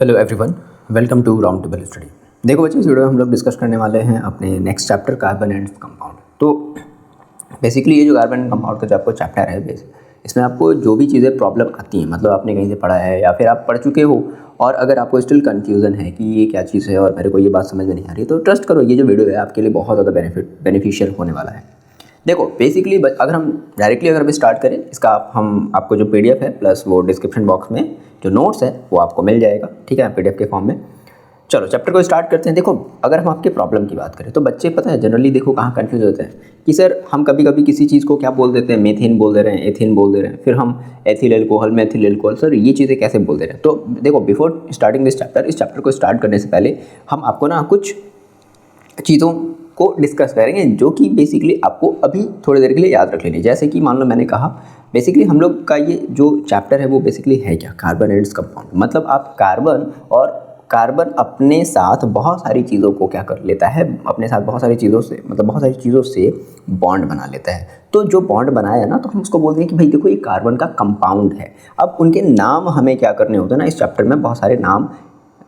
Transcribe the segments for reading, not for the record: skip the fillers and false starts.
Hello everyone, welcome to round table study. देखो बच्चों, इस वीडियो में हम लोग डिस्कस करने वाले हैं अपने next chapter carbon and compound. तो बेसिकली ये जो कार्बन एंड कंपाउंड का जो आपको चैप्टर है, इसमें आपको जो भी चीज़ें प्रॉब्लम आती हैं, मतलब आपने कहीं से पढ़ा है या फिर आप पढ़ चुके हो और अगर आपको स्टिल कन्फ्यूज़न है कि ये क्या चीज़ है और मेरे को ये बात समझ में नहीं आ रही, तो ट्रस्ट करो, ये जो वीडियो है आपके लिए बहुत ज़्यादा बेनिफिशियल होने वाला है। देखो बेसिकली अगर हम डायरेक्टली अगर स्टार्ट करें, इसका हम आपको जो PDF है प्लस वो डिस्क्रिप्शन बॉक्स में जो नोट्स है वो आपको मिल जाएगा, ठीक है, PDF के फॉर्म में। चलो चैप्टर को स्टार्ट करते हैं। देखो अगर हम आपके प्रॉब्लम की बात करें तो बच्चे पता है जनरली देखो कहाँ कंफ्यूज होते हैं कि सर हम कभी कभी किसी चीज़ को क्या बोल देते हैं, मेथेन बोल दे रहे हैं, एथेन बोल दे रहे हैं, फिर हम ethyl alcohol methyl alcohol, sir ये चीज़ें कैसे बोल दे रहे हैं। तो देखो बिफोर स्टार्टिंग दिस चैप्टर, इस चैप्टर को स्टार्ट करने से पहले हम आपको ना कुछ चीज़ों को डिस्कस करेंगे जो कि बेसिकली आपको अभी थोड़ी देर के लिए याद रख लेनी। जैसे कि मान लो मैंने कहा बेसिकली हम लोग का ये जो चैप्टर है वो बेसिकली है क्या, कार्बन एंड कंपाउंड। मतलब आप कार्बन अपने साथ बहुत सारी चीज़ों को क्या कर लेता है, अपने साथ बहुत सारी चीज़ों से, मतलब बहुत सारी चीज़ों से बॉन्ड बना लेता है। तो जो बॉन्ड बनाया ना, तो हम उसको बोलते हैं कि भाई देखो ये कार्बन का कंपाउंड है। अब उनके नाम हमें क्या करने होते हैं ना, इस चैप्टर में बहुत सारे नाम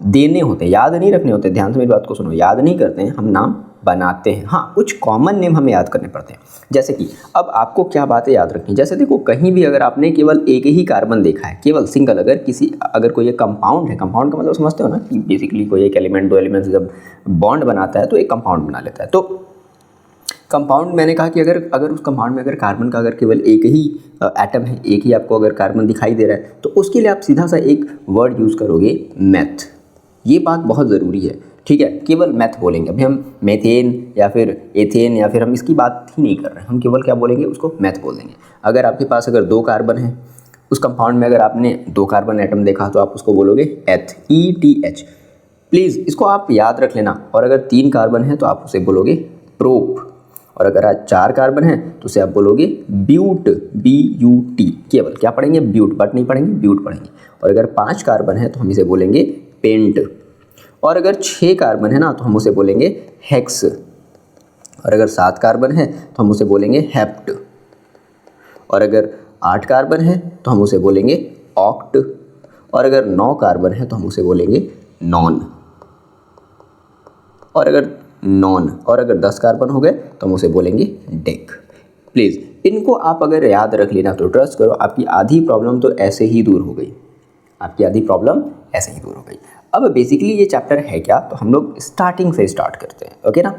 देने होते हैं, याद नहीं रखने होते। ध्यान से मेरी बात को सुनो, याद नहीं करते हैं हम, नाम बनाते हैं। हाँ, कुछ कॉमन नेम हमें याद करने पड़ते हैं। जैसे कि अब आपको क्या बातें याद रखनी, जैसे देखो कहीं भी अगर आपने केवल एक ही कार्बन देखा है, केवल सिंगल, अगर कोई एक कंपाउंड है, कंपाउंड का मतलब समझते हो ना कि बेसिकली कोई एक एलिमेंट दो एलिमेंट जब बॉन्ड बनाता है तो एक कंपाउंड बना लेता है। तो कंपाउंड मैंने कहा कि अगर उस कंपाउंड में अगर कार्बन का अगर केवल एक ही एटम है, एक ही आपको अगर कार्बन दिखाई दे रहा है, तो उसके लिए आप सीधा सा एक वर्ड यूज़ करोगे, मैथ। ये बात बहुत ज़रूरी है, ठीक है, केवल मैथ बोलेंगे। अभी हम मेथेन या फिर एथेन या फिर हम इसकी बात ही नहीं कर रहे हैं, हम केवल क्या बोलेंगे, उसको मैथ बोल देंगे। अगर आपके पास अगर दो कार्बन है, उस कंपाउंड में अगर आपने दो कार्बन एटम देखा तो आप उसको बोलोगे एथ, ETH। प्लीज़ इसको आप याद रख लेना। और अगर तीन कार्बन है तो आप उसे बोलोगे प्रोप। और अगर आज चार कार्बन है तो उसे आप बोलोगे ब्यूट, BUT। केवल क्या पढ़ेंगे, ब्यूट, बट नहीं पढ़ेंगे, ब्यूट पढ़ेंगे। और अगर पाँच कार्बन है तो हम इसे बोलेंगे पेंट। और अगर 6 कार्बन है ना तो हम उसे बोलेंगे हेक्स। और अगर 7 कार्बन है तो हम उसे बोलेंगे हेप्ट। और अगर 8 कार्बन है तो हम उसे बोलेंगे ऑक्ट। और अगर 9 कार्बन है तो हम उसे बोलेंगे नॉन। और अगर 10 कार्बन हो गए तो हम उसे बोलेंगे डेक। प्लीज़ इनको आप अगर याद रख लेना तो ट्रस्ट करो आपकी आधी प्रॉब्लम तो ऐसे ही दूर हो गई, आपकी आधी प्रॉब्लम ऐसे ही दूर हो गई। अब बेसिकली ये चैप्टर है क्या, तो हम लोग स्टार्टिंग से स्टार्ट करते हैं। ओके ना,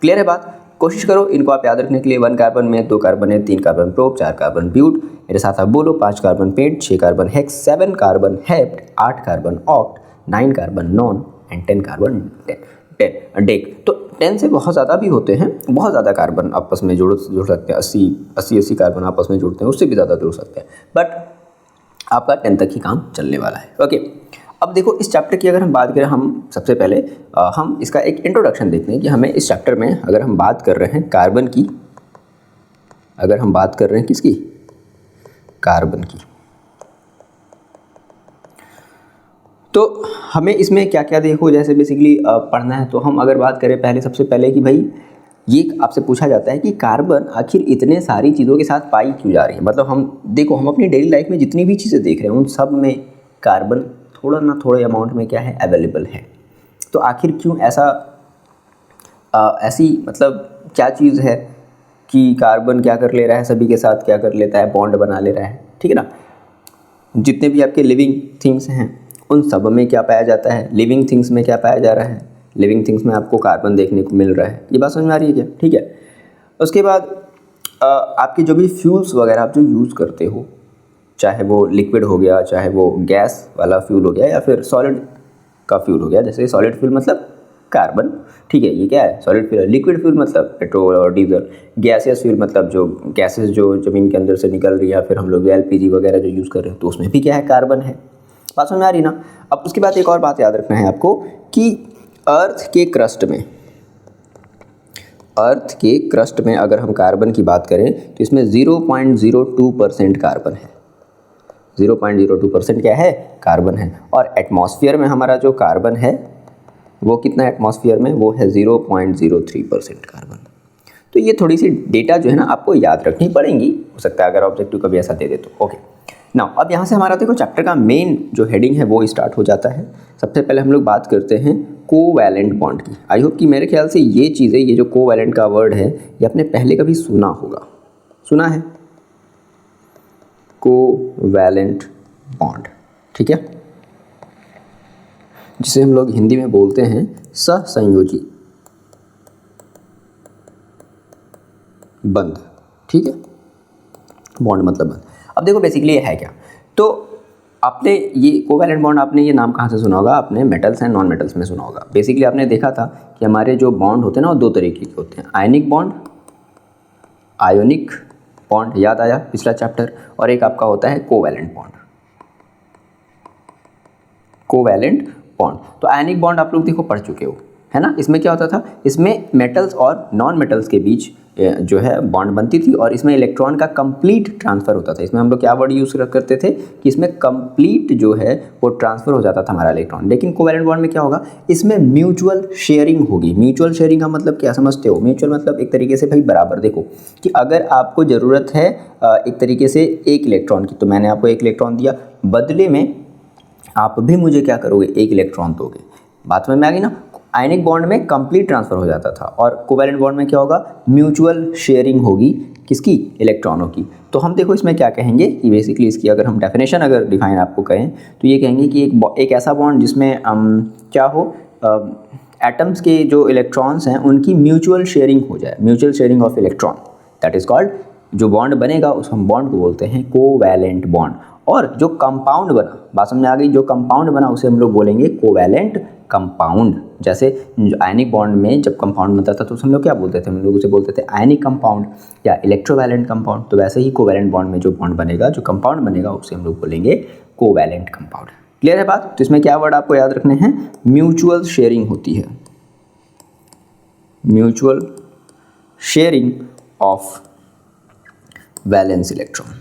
क्लियर है बात। कोशिश करो इनको आप याद रखने के लिए। 1 कार्बन में 2 कार्बन है, 3 कार्बन प्रोप, 4 कार्बन ब्यूट, मेरे साथ आप बोलो, 5 carbon pent, 6 carbon hex, 7 carbon hept, 8 carbon oct, 9 carbon non and 10 carbon dec. तो 10 से बहुत ज़्यादा भी होते हैं, बहुत ज़्यादा कार्बन आपस में जुड़ सकते हैं, 80 कार्बन आपस में जुड़ते हैं, उससे भी ज़्यादा जुड़ सकते हैं, बट आपका 10 तक ही काम चलने वाला है। ओके, अब देखो इस चैप्टर की अगर हम बात करें, हम सबसे पहले हम इसका एक इंट्रोडक्शन देखते हैं कि हमें इस चैप्टर में अगर हम बात कर रहे हैं कार्बन की, अगर हम बात कर रहे हैं किसकी, कार्बन की, तो हमें इसमें क्या क्या देखो, जैसे बेसिकली पढ़ना है तो हम अगर बात करें पहले, सबसे पहले कि भाई ये आपसे पूछा जाता है कि कार्बन आखिर इतने सारी चीज़ों के साथ पाई क्यों जा रही है। मतलब हम अपनी डेली लाइफ में जितनी भी चीज़ें देख रहे हैं उन सब में कार्बन थोड़ा ना थोड़े अमाउंट में क्या है, अवेलेबल है। तो आखिर क्यों ऐसी मतलब क्या चीज़ है कि कार्बन क्या कर ले रहा है, सभी के साथ क्या कर लेता है, बॉन्ड बना ले रहा है, ठीक है ना। जितने भी आपके लिविंग थिंग्स हैं उन सब में क्या पाया जाता है, लिविंग थिंग्स में क्या पाया जा रहा है, लिविंग थिंग्स में आपको कार्बन देखने को मिल रहा है। ये बात समझ में आ रही है क्या, ठीक है। उसके बाद आपके जो भी फ्यूल्स वगैरह आप जो यूज़ करते हो, चाहे वो लिक्विड हो गया, चाहे वो गैस वाला फ्यूल हो गया या फिर सॉलिड का फ्यूल हो गया। जैसे सॉलिड फ्यूल मतलब कार्बन, ठीक है, ये क्या है, सॉलिड फ्यूल। लिक्विड फ्यूल मतलब पेट्रोल और डीजल। गैसियस फ्यूल मतलब जो गैसेस जो ज़मीन के अंदर से निकल रही है, या फिर हम लोग LPG वगैरह जो यूज़ कर रहे हैं तो उसमें भी क्या है, कार्बन है। बात समझ में आ रही ना। अब उसके बाद एक और बात याद रखना है आपको कि अर्थ के क्रस्ट में अगर हम कार्बन की बात करें तो इसमें 0.02% कार्बन है। 0.02% क्या है, कार्बन है। और एटमॉस्फेयर में हमारा जो कार्बन है वो कितना, एटमॉस्फेयर में वो है 0.03% कार्बन। तो ये थोड़ी सी डेटा जो है ना आपको याद रखनी पड़ेंगी, हो सकता है अगर ऑब्जेक्टिव कभी ऐसा दे दे तो। ओके, ना अब यहाँ से हमारा देखो चैप्टर का मेन जो हेडिंग है वो स्टार्ट हो जाता है। सबसे पहले हम लोग बात करते हैं कोवैलेंट बॉन्ड की। आई होप कि मेरे ख्याल से ये चीज़ें, ये जो कोवैलेंट का वर्ड है, ये आपने पहले कभी सुना होगा, सुना है, कोवैलेंट बॉन्ड, ठीक है, जिसे हम लोग हिंदी में बोलते हैं सहसंयोजी बंध, ठीक है, बॉन्ड मतलब बंध। अब देखो बेसिकली ये है क्या, तो आपने ये कोवैलेंट बॉन्ड, आपने ये नाम कहाँ से सुना होगा, आपने मेटल्स एंड नॉन मेटल्स में सुना होगा। बेसिकली आपने देखा था कि हमारे जो बॉन्ड होते हैं ना वो दो तरीके के होते हैं, आयनिक बॉन्ड, आयोनिक बॉन्ड, याद आया पिछला चैप्टर, और एक आपका होता है कोवैलेंट बॉन्ड, कोवैलेंट बॉन्ड। तो आयनिक बॉन्ड आप लोग देखो पढ़ चुके हो, है ना। इसमें क्या होता था, इसमें मेटल्स और नॉन मेटल्स के बीच जो है बॉन्ड बनती थी और इसमें इलेक्ट्रॉन का कंप्लीट ट्रांसफ़र होता था। इसमें हम लोग क्या वर्ड यूज़ करते थे कि इसमें कंप्लीट जो है वो ट्रांसफ़र हो जाता था हमारा इलेक्ट्रॉन। लेकिन कोवैलेंट बॉन्ड में क्या होगा, इसमें म्यूचुअल शेयरिंग होगी। म्यूचुअल शेयरिंग का मतलब क्या समझते हो, म्यूचुअल मतलब एक तरीके से भाई बराबर। देखो कि अगर आपको ज़रूरत है एक तरीके से एक इलेक्ट्रॉन की, तो मैंने आपको एक इलेक्ट्रॉन दिया, बदले में आप भी मुझे क्या करोगे, एक इलेक्ट्रॉन दोगे। बात में आ गई ना। आयनिक बॉन्ड में कंप्लीट ट्रांसफ़र हो जाता था और कोवैलेंट बॉन्ड में क्या होगा, म्यूचुअल शेयरिंग होगी, किसकी, इलेक्ट्रॉनों की। तो हम देखो इसमें क्या कहेंगे कि बेसिकली इसकी अगर हम डेफिनेशन अगर डिफाइन आपको कहें तो ये कहेंगे कि एक ऐसा बॉन्ड जिसमें क्या हो, एटम्स के जो इलेक्ट्रॉन्स हैं उनकी म्यूचुअल शेयरिंग हो जाए, mutual sharing of electron, that is called, जो बॉन्ड बनेगा उस हम बॉन्ड को बोलते हैं कोवैलेंट बॉन्ड। और जो कंपाउंड बना, बात समझ आ गई, जो कंपाउंड बना उसे हम लोग बोलेंगे कोवैलेंट कंपाउंड। जैसे आयनिक बॉन्ड में जब कंपाउंड बनता था तो हम लोग क्या बोलते थे, हम लोग उसे बोलते थे आयनिक कंपाउंड या इलेक्ट्रोवैलेंट कंपाउंड। तो वैसे ही कोवैलेंट बॉन्ड में जो बॉन्ड बनेगा, जो कंपाउंड बनेगा, उसे हम लोग बोलेंगे कोवैलेंट कंपाउंड। क्लियर है बात। तो इसमें क्या वर्ड आपको याद रखने हैं, म्यूचुअल शेयरिंग होती है, mutual sharing of valence electron,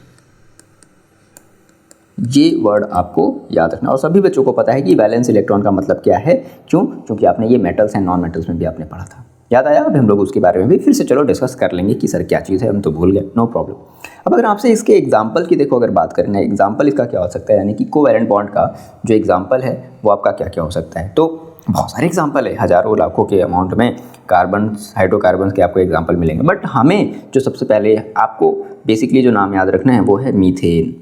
ये वर्ड आपको याद रखना। और सभी बच्चों को पता है कि वैलेंस इलेक्ट्रॉन का मतलब क्या है, क्यों, क्योंकि आपने ये मेटल्स एंड नॉन मेटल्स में भी आपने पढ़ा था, याद आया। अब हम लोग उसके बारे में भी फिर से चलो डिस्कस कर लेंगे कि सर क्या चीज़ है, हम तो भूल गए, नो प्रॉब्लम। अब अगर आपसे इसके एग्जाम्पल की देखो अगर बात करें ना, एग्जाम्पल इसका क्या हो सकता है, यानी कि कोवैलेंट बॉन्ड का जो एग्जाम्पल है वो आपका क्या क्या हो सकता है। तो बहुत सारे एग्जाम्पल है, हज़ारों लाखों के अमाउंट में कार्बन, हाइड्रोकार्बन के आपको एग्जाम्पल मिलेंगे, बट हमें जो सबसे पहले आपको बेसिकली जो नाम याद रखना है वो है मीथेन,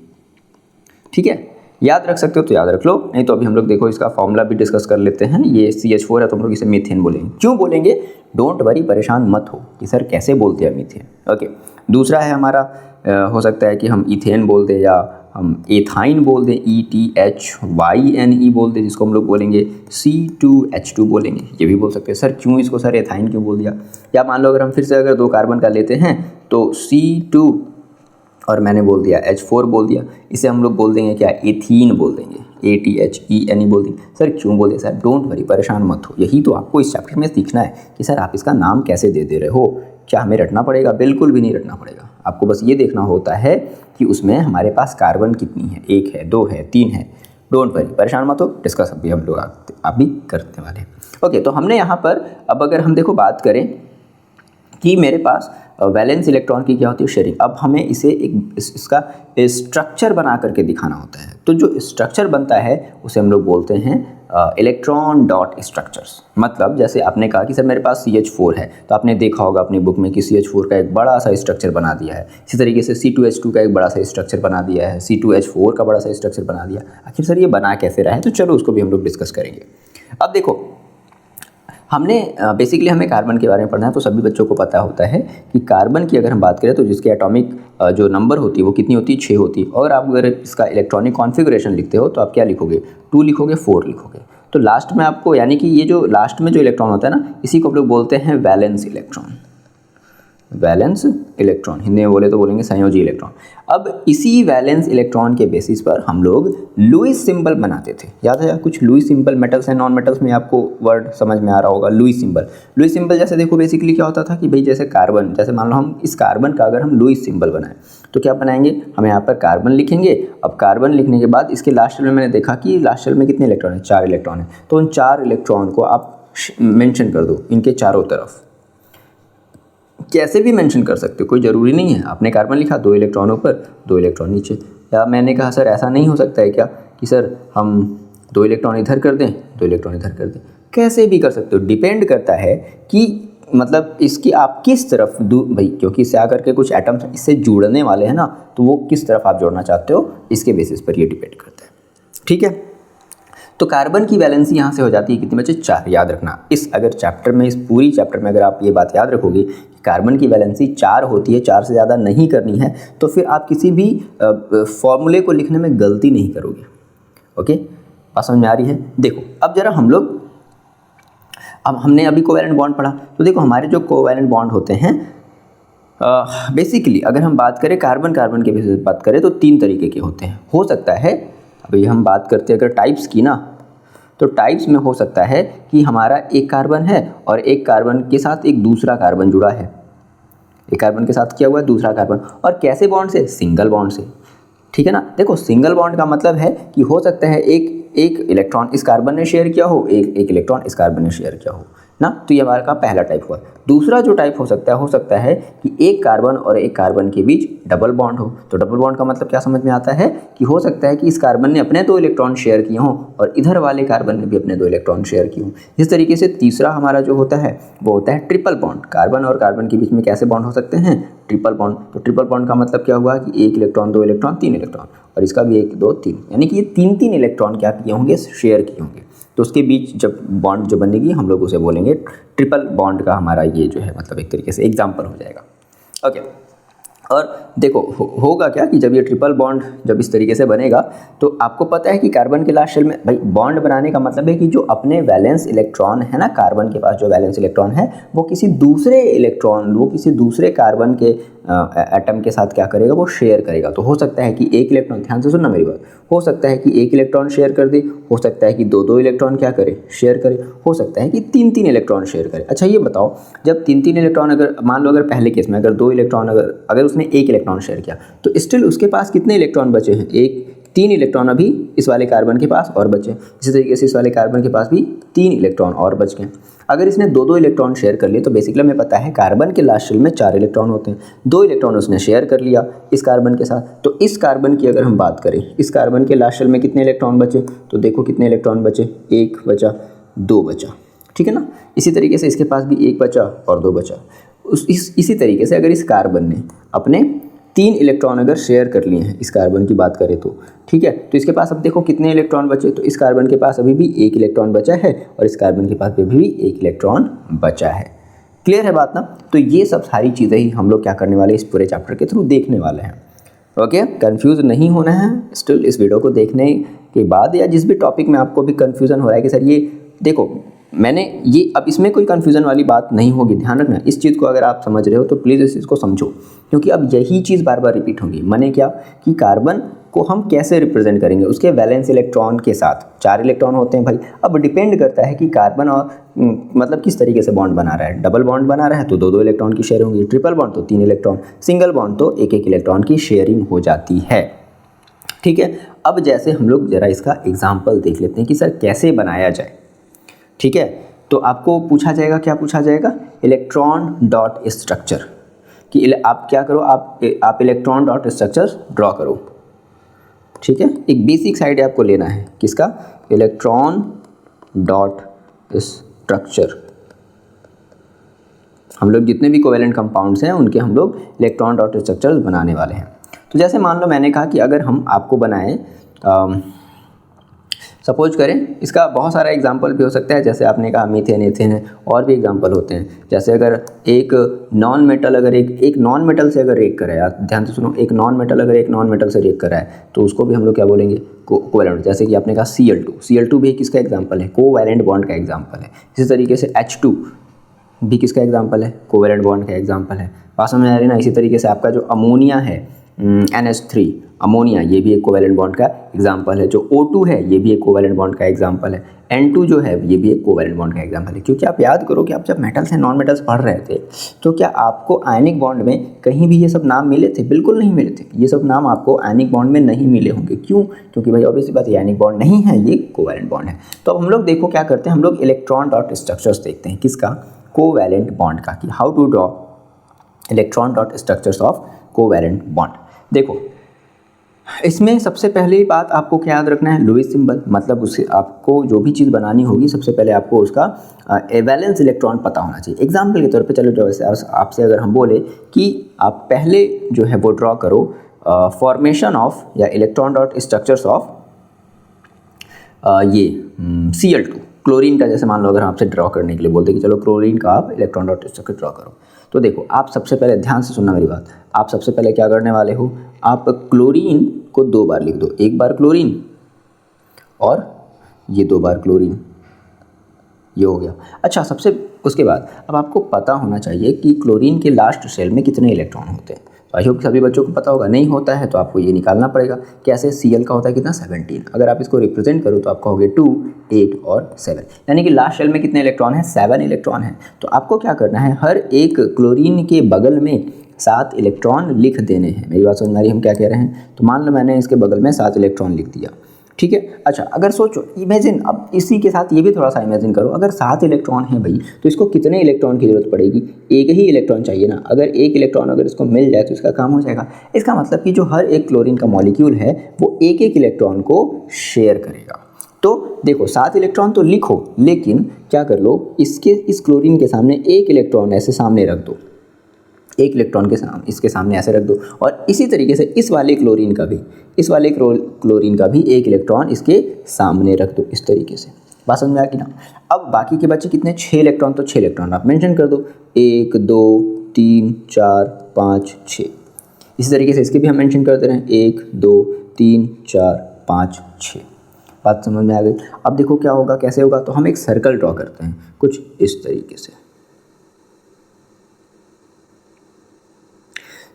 ठीक है। याद रख सकते हो तो याद रख लो, नहीं तो अभी हम लोग देखो इसका फॉर्मूला भी डिस्कस कर लेते हैं। ये CH4 है तो हम लोग इसे मीथेन बोलेंगे। क्यों बोलेंगे, डोंट वरी, परेशान मत हो कि सर कैसे बोलते हैं मीथेन। ओके, दूसरा है हमारा हो सकता है कि हम इथेन बोल दें या हम एथाइन बोल दें, ETHYNE बोल दें, जिसको हम लोग बोलेंगे C2H2 बोलेंगे, ये भी बोल सकते हैं। सर क्यों इसको सर एथाइन क्यों बोल दिया, या मान लो अगर हम फिर से अगर 2 कार्बन का लेते हैं तो C2 और मैंने बोल दिया H4 बोल दिया, इसे हम लोग बोल देंगे क्या, एथीन बोल देंगे, ATHENE बोल देंगे। सर क्यों बोल दिया, सर डोंट वरी, परेशान मत हो, यही तो आपको इस चैप्टर में सीखना है कि सर आप इसका नाम कैसे दे रहे हो। क्या हमें रटना पड़ेगा, बिल्कुल भी नहीं रटना पड़ेगा। आपको बस ये देखना होता है कि उसमें हमारे पास कार्बन कितनी है, 1 है, 2 है, 3 है, डोंट वरी, परेशान मत हो। डिस्कस अभी हम लोग अभी करने वाले हैं। ओके, तो हमने यहाँ पर अब अगर हम देखो बात करें कि मेरे पास वैलेंस इलेक्ट्रॉन की क्या होती है, शेयरिंग। अब हमें इसे इसका स्ट्रक्चर बना करके दिखाना होता है। तो जो स्ट्रक्चर बनता है उसे हम लोग बोलते हैं इलेक्ट्रॉन डॉट स्ट्रक्चर्स। मतलब जैसे आपने कहा कि सर मेरे पास CH4 है, तो आपने देखा होगा अपनी बुक में कि CH4 का एक बड़ा सा स्ट्रक्चर बना दिया है। इसी तरीके से C2H2 का एक बड़ा सा स्ट्रक्चर बना दिया है, C2H4 का बड़ा सा स्ट्रक्चर बना दिया। आखिर सर ये बना कैसे रहा है, तो चलो उसको भी हम लोग डिस्कस करेंगे। अब देखो हमने बेसिकली हमें कार्बन के बारे में पढ़ना है, तो सभी बच्चों को पता होता है कि कार्बन की अगर हम बात करें तो जिसकी एटॉमिक जो नंबर होती है वो कितनी होती है, 6 होती है। और आप अगर इसका इलेक्ट्रॉनिक कॉन्फ़िगरेशन लिखते हो तो आप क्या लिखोगे, 2 लिखोगे, 4 लिखोगे। तो लास्ट में आपको, यानी कि ये जो लास्ट में जो इलेक्ट्रॉन होता है ना, इसी को हम लोग बोलते हैं valence electron, valence electron, Hindi में बोले तो बोलेंगे संयोजी इलेक्ट्रॉन। अब इसी वैलेंस इलेक्ट्रॉन के बेसिस पर हम लोग लुईस सिंबल बनाते थे, याद है कुछ Lewis symbol, metals and non metals में आपको वर्ड समझ में आ रहा होगा, लुईस सिंबल। लुईस सिंबल जैसे देखो बेसिकली क्या होता था कि भाई जैसे कार्बन, जैसे मान लो हम इस कार्बन का अगर हम लुईस सिंबल बनाएं तो क्या बनाएंगे, हम यहाँ पर कार्बन लिखेंगे। अब कार्बन लिखने के बाद इसके लास्ट शेल में मैंने देखा कि लास्ट शेल में कितने इलेक्ट्रॉन है, 4 इलेक्ट्रॉन है। तो उन 4 इलेक्ट्रॉन को आप मेंशन कर दो इनके चारों तरफ, कैसे भी मेंशन कर सकते हो, कोई ज़रूरी नहीं है। आपने कार्बन लिखा, 2 इलेक्ट्रॉन ऊपर, 2 इलेक्ट्रॉन नीचे, या मैंने कहा सर ऐसा नहीं हो सकता है क्या कि सर हम 2 इलेक्ट्रॉन इधर कर दें, 2 इलेक्ट्रॉन इधर कर दें, कैसे भी कर सकते हो। डिपेंड करता है कि मतलब इसकी आप किस तरफ भाई, क्योंकि इससे आकर के कुछ एटम्स इससे जुड़ने वाले हैं ना, तो वो किस तरफ आप जोड़ना चाहते हो इसके बेसिस पर ये डिपेंड करता है। ठीक है, तो कार्बन की वैलेंसी यहाँ से हो जाती है कितनी बच्चे, 4। याद रखना, इस अगर चैप्टर में, इस पूरी चैप्टर में अगर आप ये बात याद रखोगे कि कार्बन की वैलेंसी 4 होती है, 4 से ज़्यादा नहीं करनी है, तो फिर आप किसी भी फॉर्मूले को लिखने में गलती नहीं करोगे। ओके, बात समझ में आ रही है। देखो अब जरा हम लोग, अब हमने अभी कोवैलेंट बॉन्ड पढ़ा, तो देखो हमारे जो कोवैलेंट बॉन्ड होते हैं बेसिकली अगर हम बात करें कार्बन कार्बन के बेसिस बात करें तो 3 तरीके के होते हैं। हो सकता है, अभी हम बात करते हैं अगर टाइप्स की ना, तो टाइप्स में हो सकता है कि हमारा एक कार्बन है और एक कार्बन के साथ एक दूसरा कार्बन जुड़ा है, एक कार्बन के साथ क्या हुआ है दूसरा कार्बन, और कैसे बॉन्ड से, सिंगल बॉन्ड से। ठीक है ना, देखो सिंगल बॉन्ड का मतलब है कि हो सकता है एक इलेक्ट्रॉन इस कार्बन ने शेयर किया हो, एक इलेक्ट्रॉन इस कार्बन ने शेयर किया हो ना, तो ये हमारा का पहला टाइप हुआ। दूसरा जो टाइप हो सकता है कि एक कार्बन और एक कार्बन के बीच डबल बॉन्ड हो। तो डबल बॉन्ड का मतलब क्या समझ में आता है कि हो सकता है कि इस कार्बन ने अपने 2 इलेक्ट्रॉन शेयर किए हों और इधर वाले कार्बन ने भी अपने 2 इलेक्ट्रॉन शेयर किए हों। इस तरीके से तीसरा हमारा जो होता है वो होता है ट्रिपल बॉन्ड। कार्बन और कार्बन के बीच में कैसे बॉन्ड हो सकते हैं, ट्रिपल बॉन्ड। तो ट्रिपल बॉन्ड का मतलब क्या हुआ कि 1 इलेक्ट्रॉन 2 इलेक्ट्रॉन 3 इलेक्ट्रॉन, और इसका भी 1 2 3, यानी कि ये 3 इलेक्ट्रॉन क्या किए होंगे, शेयर किए होंगे। तो उसके बीच जब बॉन्ड जो बनेगी हम लोग उसे बोलेंगे ट्रिपल बॉन्ड का हमारा ये जो है मतलब एक तरीके से एग्जाम्पल हो जाएगा। ओके, और देखो होगा क्या कि जब ये ट्रिपल बॉन्ड जब इस तरीके से बनेगा तो आपको पता है कि कार्बन के लास्ट शेल में, भाई बॉन्ड बनाने का मतलब है कि जो अपने वैलेंस इलेक्ट्रॉन है ना, कार्बन के पास जो वैलेंस इलेक्ट्रॉन है वो किसी दूसरे कार्बन के एटम के साथ क्या करेगा, वो शेयर करेगा। तो हो सकता है कि एक इलेक्ट्रॉन, ध्यान से सुनना मेरी बात, हो सकता है कि 1 इलेक्ट्रॉन शेयर कर दे, हो सकता है कि 2 इलेक्ट्रॉन क्या करे, शेयर करे, हो सकता है कि 3 इलेक्ट्रॉन शेयर करे। अच्छा ये बताओ, जब 3 इलेक्ट्रॉन, अगर मान लो अगर पहले केस में अगर 2 इलेक्ट्रॉन अगर उसने 1 इलेक्ट्रॉन शेयर किया तो स्टिल उसके पास कितने इलेक्ट्रॉन बचे हैं, 3 इलेक्ट्रॉन अभी इस वाले कार्बन के पास और बचे। इसी तरीके से इस वाले कार्बन के पास भी 3 इलेक्ट्रॉन और बच गए। अगर इसने 2 इलेक्ट्रॉन शेयर कर लिए तो बेसिकली हमें पता है कार्बन के लास्ट शेल में 4 इलेक्ट्रॉन होते हैं। 2 इलेक्ट्रॉन उसने शेयर कर लिया इस कार्बन के साथ, तो इस कार्बन की अगर हम बात करें, इस कार्बन के लास्ट शेल में कितने इलेक्ट्रॉन बचे, तो देखो कितने इलेक्ट्रॉन बचे, 1 बचा, 2 बचा। ठीक है ना, इसी तरीके से इसके पास भी 1 बचा और 2 बचा। इसी तरीके से अगर इस कार्बन ने अपने 3 इलेक्ट्रॉन अगर शेयर कर लिए हैं, इस कार्बन की बात करें तो ठीक है, तो इसके पास अब देखो कितने इलेक्ट्रॉन बचे, तो इस कार्बन के पास अभी भी 1 इलेक्ट्रॉन बचा है और इस कार्बन के पास अभी भी 1 इलेक्ट्रॉन बचा है। क्लियर है बात ना। तो ये सब सारी चीज़ें ही हम लोग क्या करने वाले इस पूरे चैप्टर के थ्रू देखने वाले हैं। ओके, कंफ्यूज नहीं होना है। स्टिल इस वीडियो को देखने के बाद या जिस भी टॉपिक में आपको भी कन्फ्यूज़न हो रहा है कि सर ये देखो मैंने ये, अब इसमें कोई कन्फ्यूज़न वाली बात नहीं होगी, ध्यान रखना इस चीज़ को। अगर आप समझ रहे हो तो प्लीज़ इस चीज़ को समझो, क्योंकि अब यही चीज़ बार बार रिपीट होगी। माने क्या कि कार्बन को हम कैसे रिप्रेजेंट करेंगे, उसके वैलेंस इलेक्ट्रॉन के साथ 4 इलेक्ट्रॉन होते हैं भाई। अब डिपेंड करता है कि कार्बन और मतलब किस तरीके से बॉन्ड बना रहा है। डबल बॉन्ड बना रहा है तो 2 इलेक्ट्रॉन की शेयर होंगी, ट्रिपल बॉन्ड तो 3 इलेक्ट्रॉन, सिंगल बॉन्ड तो 1 इलेक्ट्रॉन की शेयरिंग हो जाती है। ठीक है, अब जैसे हम लोग ज़रा इसका एग्जाम्पल देख लेते हैं कि सर कैसे बनाया जाए। ठीक है, तो आपको पूछा जाएगा, क्या पूछा जाएगा, इलेक्ट्रॉन डॉट स्ट्रक्चर, कि आप क्या करो, आप इलेक्ट्रॉन डॉट स्ट्रक्चर ड्रॉ करो। ठीक है, एक बेसिक साइड आपको लेना है, किसका, इलेक्ट्रॉन डॉट स्ट्रक्चर। हम लोग जितने भी कोवेलेंट कंपाउंड्स हैं उनके हम लोग इलेक्ट्रॉन डॉट स्ट्रक्चर बनाने वाले हैं। तो जैसे मान लो मैंने कहा कि अगर हम आपको बनाएं, सपोज करें, इसका बहुत सारा एग्जांपल भी हो सकता है, जैसे आपने कहा मीथेन, एथेन है, और भी एग्जांपल होते हैं। जैसे अगर एक नॉन मेटल अगर एक नॉन मेटल से अगर रिएक्ट करे, आप ध्यान से सुनो, एक नॉन मेटल अगर एक नॉन मेटल से रिएक्ट करा है तो उसको भी हम लोग क्या बोलेंगे, कोवैलेंट। जैसे कि आपने कहा Cl2 भी किसका एग्जाम्पल है, कोवैलेंट बॉन्ड का एग्जाम्पल है। इसी तरीके से H2 भी किसका एग्जाम्पल है, कोवैलेंट बॉन्ड का एग्जाम्पल है। बात समझ में आ रही ना। इसी तरीके से आपका जो अमोनिया है, NH3 अमोनिया, ये भी एक कोवैलेंट बॉन्ड का एग्जाम्पल है। जो O2 है ये भी एक कोवैलेंट बॉन्ड का एग्जाम्पल है। N2 जो है ये भी एक कोवैलेंट बॉन्ड का एग्जाम्पल है। क्योंकि आप याद करो कि आप जब मेटल्स एंड नॉन मेटल्स पढ़ रहे थे तो क्या आपको आयनिक बॉन्ड में कहीं भी ये सब नाम मिले थे? बिल्कुल नहीं मिले थे। ये सब नाम आपको आयनिक बॉन्ड में नहीं मिले होंगे। क्यों? क्योंकि भाई ऑब्वियसली बात, ये आयनिक बॉन्ड नहीं है, ये कोवैलेंट बॉन्ड है। तो अब हम लोग देखो क्या करते हैं, हम लोग इलेक्ट्रॉन डॉट स्ट्रक्चर्स देखते हैं, किसका, कोवैलेंट बॉन्ड का, कि how to draw electron dot structures of covalent bond. देखो इसमें सबसे पहली बात आपको क्या याद रखना है, लुईस सिंबल, मतलब उससे आपको जो भी चीज़ बनानी होगी सबसे पहले आपको उसका वैलेंस इलेक्ट्रॉन पता होना चाहिए। एग्जाम्पल के तौर पे चलो जो वैसे आपसे अगर हम बोले कि आप पहले जो है वो ड्रॉ करो फॉर्मेशन ऑफ या इलेक्ट्रॉन डॉट स्ट्रक्चर्स ऑफ ये Cl2 क्लोरीन का, जैसे मान लो अगर आपसे ड्रॉ करने के लिए बोलते कि चलो क्लोरीन का आप इलेक्ट्रॉन डॉट स्ट्रक्चर ड्रॉ करो, तो देखो आप सबसे पहले ध्यान से सुनना मेरी बात, आप सबसे पहले क्या करने वाले हो, आप क्लोरीन को 2 बार लिख दो, एक बार क्लोरीन और ये 2 बार क्लोरीन, ये हो गया। अच्छा, सबसे उसके बाद अब आपको पता होना चाहिए कि क्लोरीन के लास्ट शेल में कितने इलेक्ट्रॉन होते हैं। तो आई होप सभी बच्चों को पता होगा, नहीं होता है तो आपको ये निकालना पड़ेगा। कैसे, Cl का होता है कितना 17, अगर आप इसको रिप्रेजेंट करो तो आपका हो गया 2, 8 और 7, यानी कि लास्ट शेल में कितने इलेक्ट्रॉन हैं, 7 इलेक्ट्रॉन हैं। तो आपको क्या करना है, हर एक क्लोरीन के बगल में 7 इलेक्ट्रॉन लिख देने हैं। मेरी बात समझ में आ रही है हम क्या कह रहे हैं। तो मान लो मैंने इसके बगल में 7 इलेक्ट्रॉन लिख दिया, ठीक है। अच्छा, अगर सोचो इमेजिन, अब इसी के साथ ये भी थोड़ा सा इमेजिन करो, अगर 7 इलेक्ट्रॉन है भाई तो इसको कितने इलेक्ट्रॉन की ज़रूरत पड़ेगी, एक ही इलेक्ट्रॉन चाहिए ना। अगर एक इलेक्ट्रॉन अगर इसको मिल जाए तो इसका काम हो जाएगा। इसका मतलब कि जो हर एक क्लोरीन का मॉलिक्यूल है वो एक एक इलेक्ट्रॉन को शेयर करेगा। तो देखो 7 इलेक्ट्रॉन तो लिखो, लेकिन क्या कर लो, इस क्लोरीन के सामने एक इलेक्ट्रॉन ऐसे सामने रख दो, एक इलेक्ट्रॉन के सामने इसके सामने ऐसे रख दो, और इसी तरीके से इस वाले क्लोरीन का भी एक इलेक्ट्रॉन इसके सामने रख दो, इस तरीके से। बात समझ में आ गई ना। अब बाकी के बच्चे कितने, 6 इलेक्ट्रॉन, तो 6 इलेक्ट्रॉन आप मेंशन कर दो, 1 2 3 4 5 6। इसी तरीके से इसके भी हम मेंशन करते रहें, 1 2 3 4 5 6। बात समझ में आ गई। अब देखो क्या होगा, कैसे होगा, तो हम एक सर्कल ड्रॉ करते हैं कुछ इस तरीके से।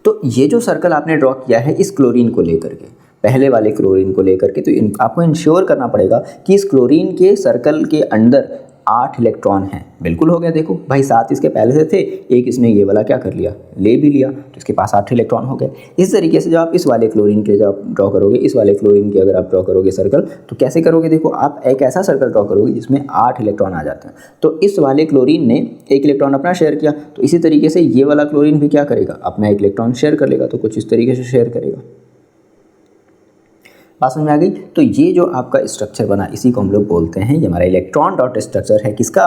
तो ये जो सर्कल आपने ड्रॉ किया है इस क्लोरीन को लेकर के, पहले वाले क्लोरीन को लेकर के, तो आपको इंश्योर करना पड़ेगा कि इस क्लोरीन के सर्कल के अंदर 8 इलेक्ट्रॉन हैं। बिल्कुल हो गया, देखो भाई 7 इसके पहले से थे, एक इसने ये वाला क्या कर लिया, ले भी लिया, तो इसके पास 8 इलेक्ट्रॉन हो गए। इस तरीके से जब आप इस वाले क्लोरीन के जब ड्रॉ करोगे, इस वाले क्लोरीन के अगर आप ड्रॉ करोगे सर्कल, तो कैसे करोगे, देखो आप एक ऐसा सर्कल ड्रॉ करोगे जिसमें 8 इलेक्ट्रॉन आ जाते हैं। तो इस वाले क्लोरीन ने एक इलेक्ट्रॉन अपना शेयर किया, तो इसी तरीके से ये वाला क्लोरीन भी क्या करेगा, अपना एक इलेक्ट्रॉन शेयर कर लेगा, तो कुछ इस तरीके से शेयर करेगा। बात समझ में आ गई। तो ये जो आपका स्ट्रक्चर बना, इसी को हम लोग बोलते हैं, ये हमारा इलेक्ट्रॉन डॉट स्ट्रक्चर है, किसका,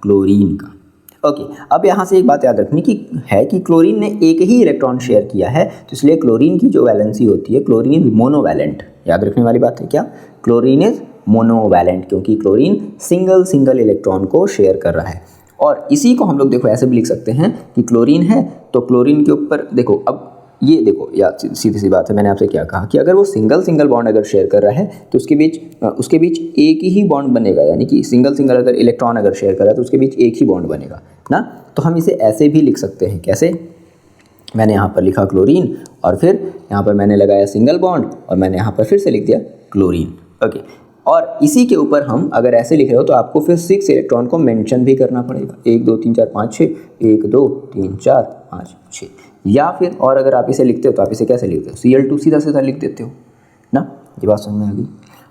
क्लोरीन का। ओके, अब यहाँ से एक बात याद रखनी की है कि क्लोरीन ने एक ही इलेक्ट्रॉन शेयर किया है, तो इसलिए क्लोरीन की जो वैलेंसी होती है, क्लोरीन इज मोनोवैलेंट। याद रखने वाली बात है क्या, क्लोरीन इज मोनोवैलेंट, क्योंकि क्लोरीन सिंगल इलेक्ट्रॉन को शेयर कर रहा है। और इसी को हम लोग देखो ऐसे भी लिख सकते हैं कि क्लोरीन है तो क्लोरीन के ऊपर देखो, अब ये देखो यार सीधी सी बात है, मैंने आपसे क्या कहा कि अगर वो सिंगल बॉन्ड अगर शेयर कर रहा है तो उसके बीच एक ही बॉन्ड बनेगा, यानी कि सिंगल अगर इलेक्ट्रॉन अगर शेयर कर रहा है तो उसके बीच एक ही बॉन्ड बनेगा ना। तो हम इसे ऐसे भी लिख सकते हैं, कैसे, मैंने यहाँ पर लिखा क्लोरीन और फिर यहाँ पर मैंने लगाया सिंगल बॉन्ड और मैंने यहाँ पर फिर से लिख दिया क्लोरीन। ओके, और इसी के ऊपर हम अगर ऐसे लिख रहे हो तो आपको फिर 6 इलेक्ट्रॉन को मेंशन भी करना पड़ेगा, 1 2 3 4 5 6, 1 2 3 4 5 6। या फिर और अगर आप इसे लिखते हो तो आप इसे कैसे लिखते हो, Cl2 सीधा लिख देते हो ना। ये बात समझ में आ गई।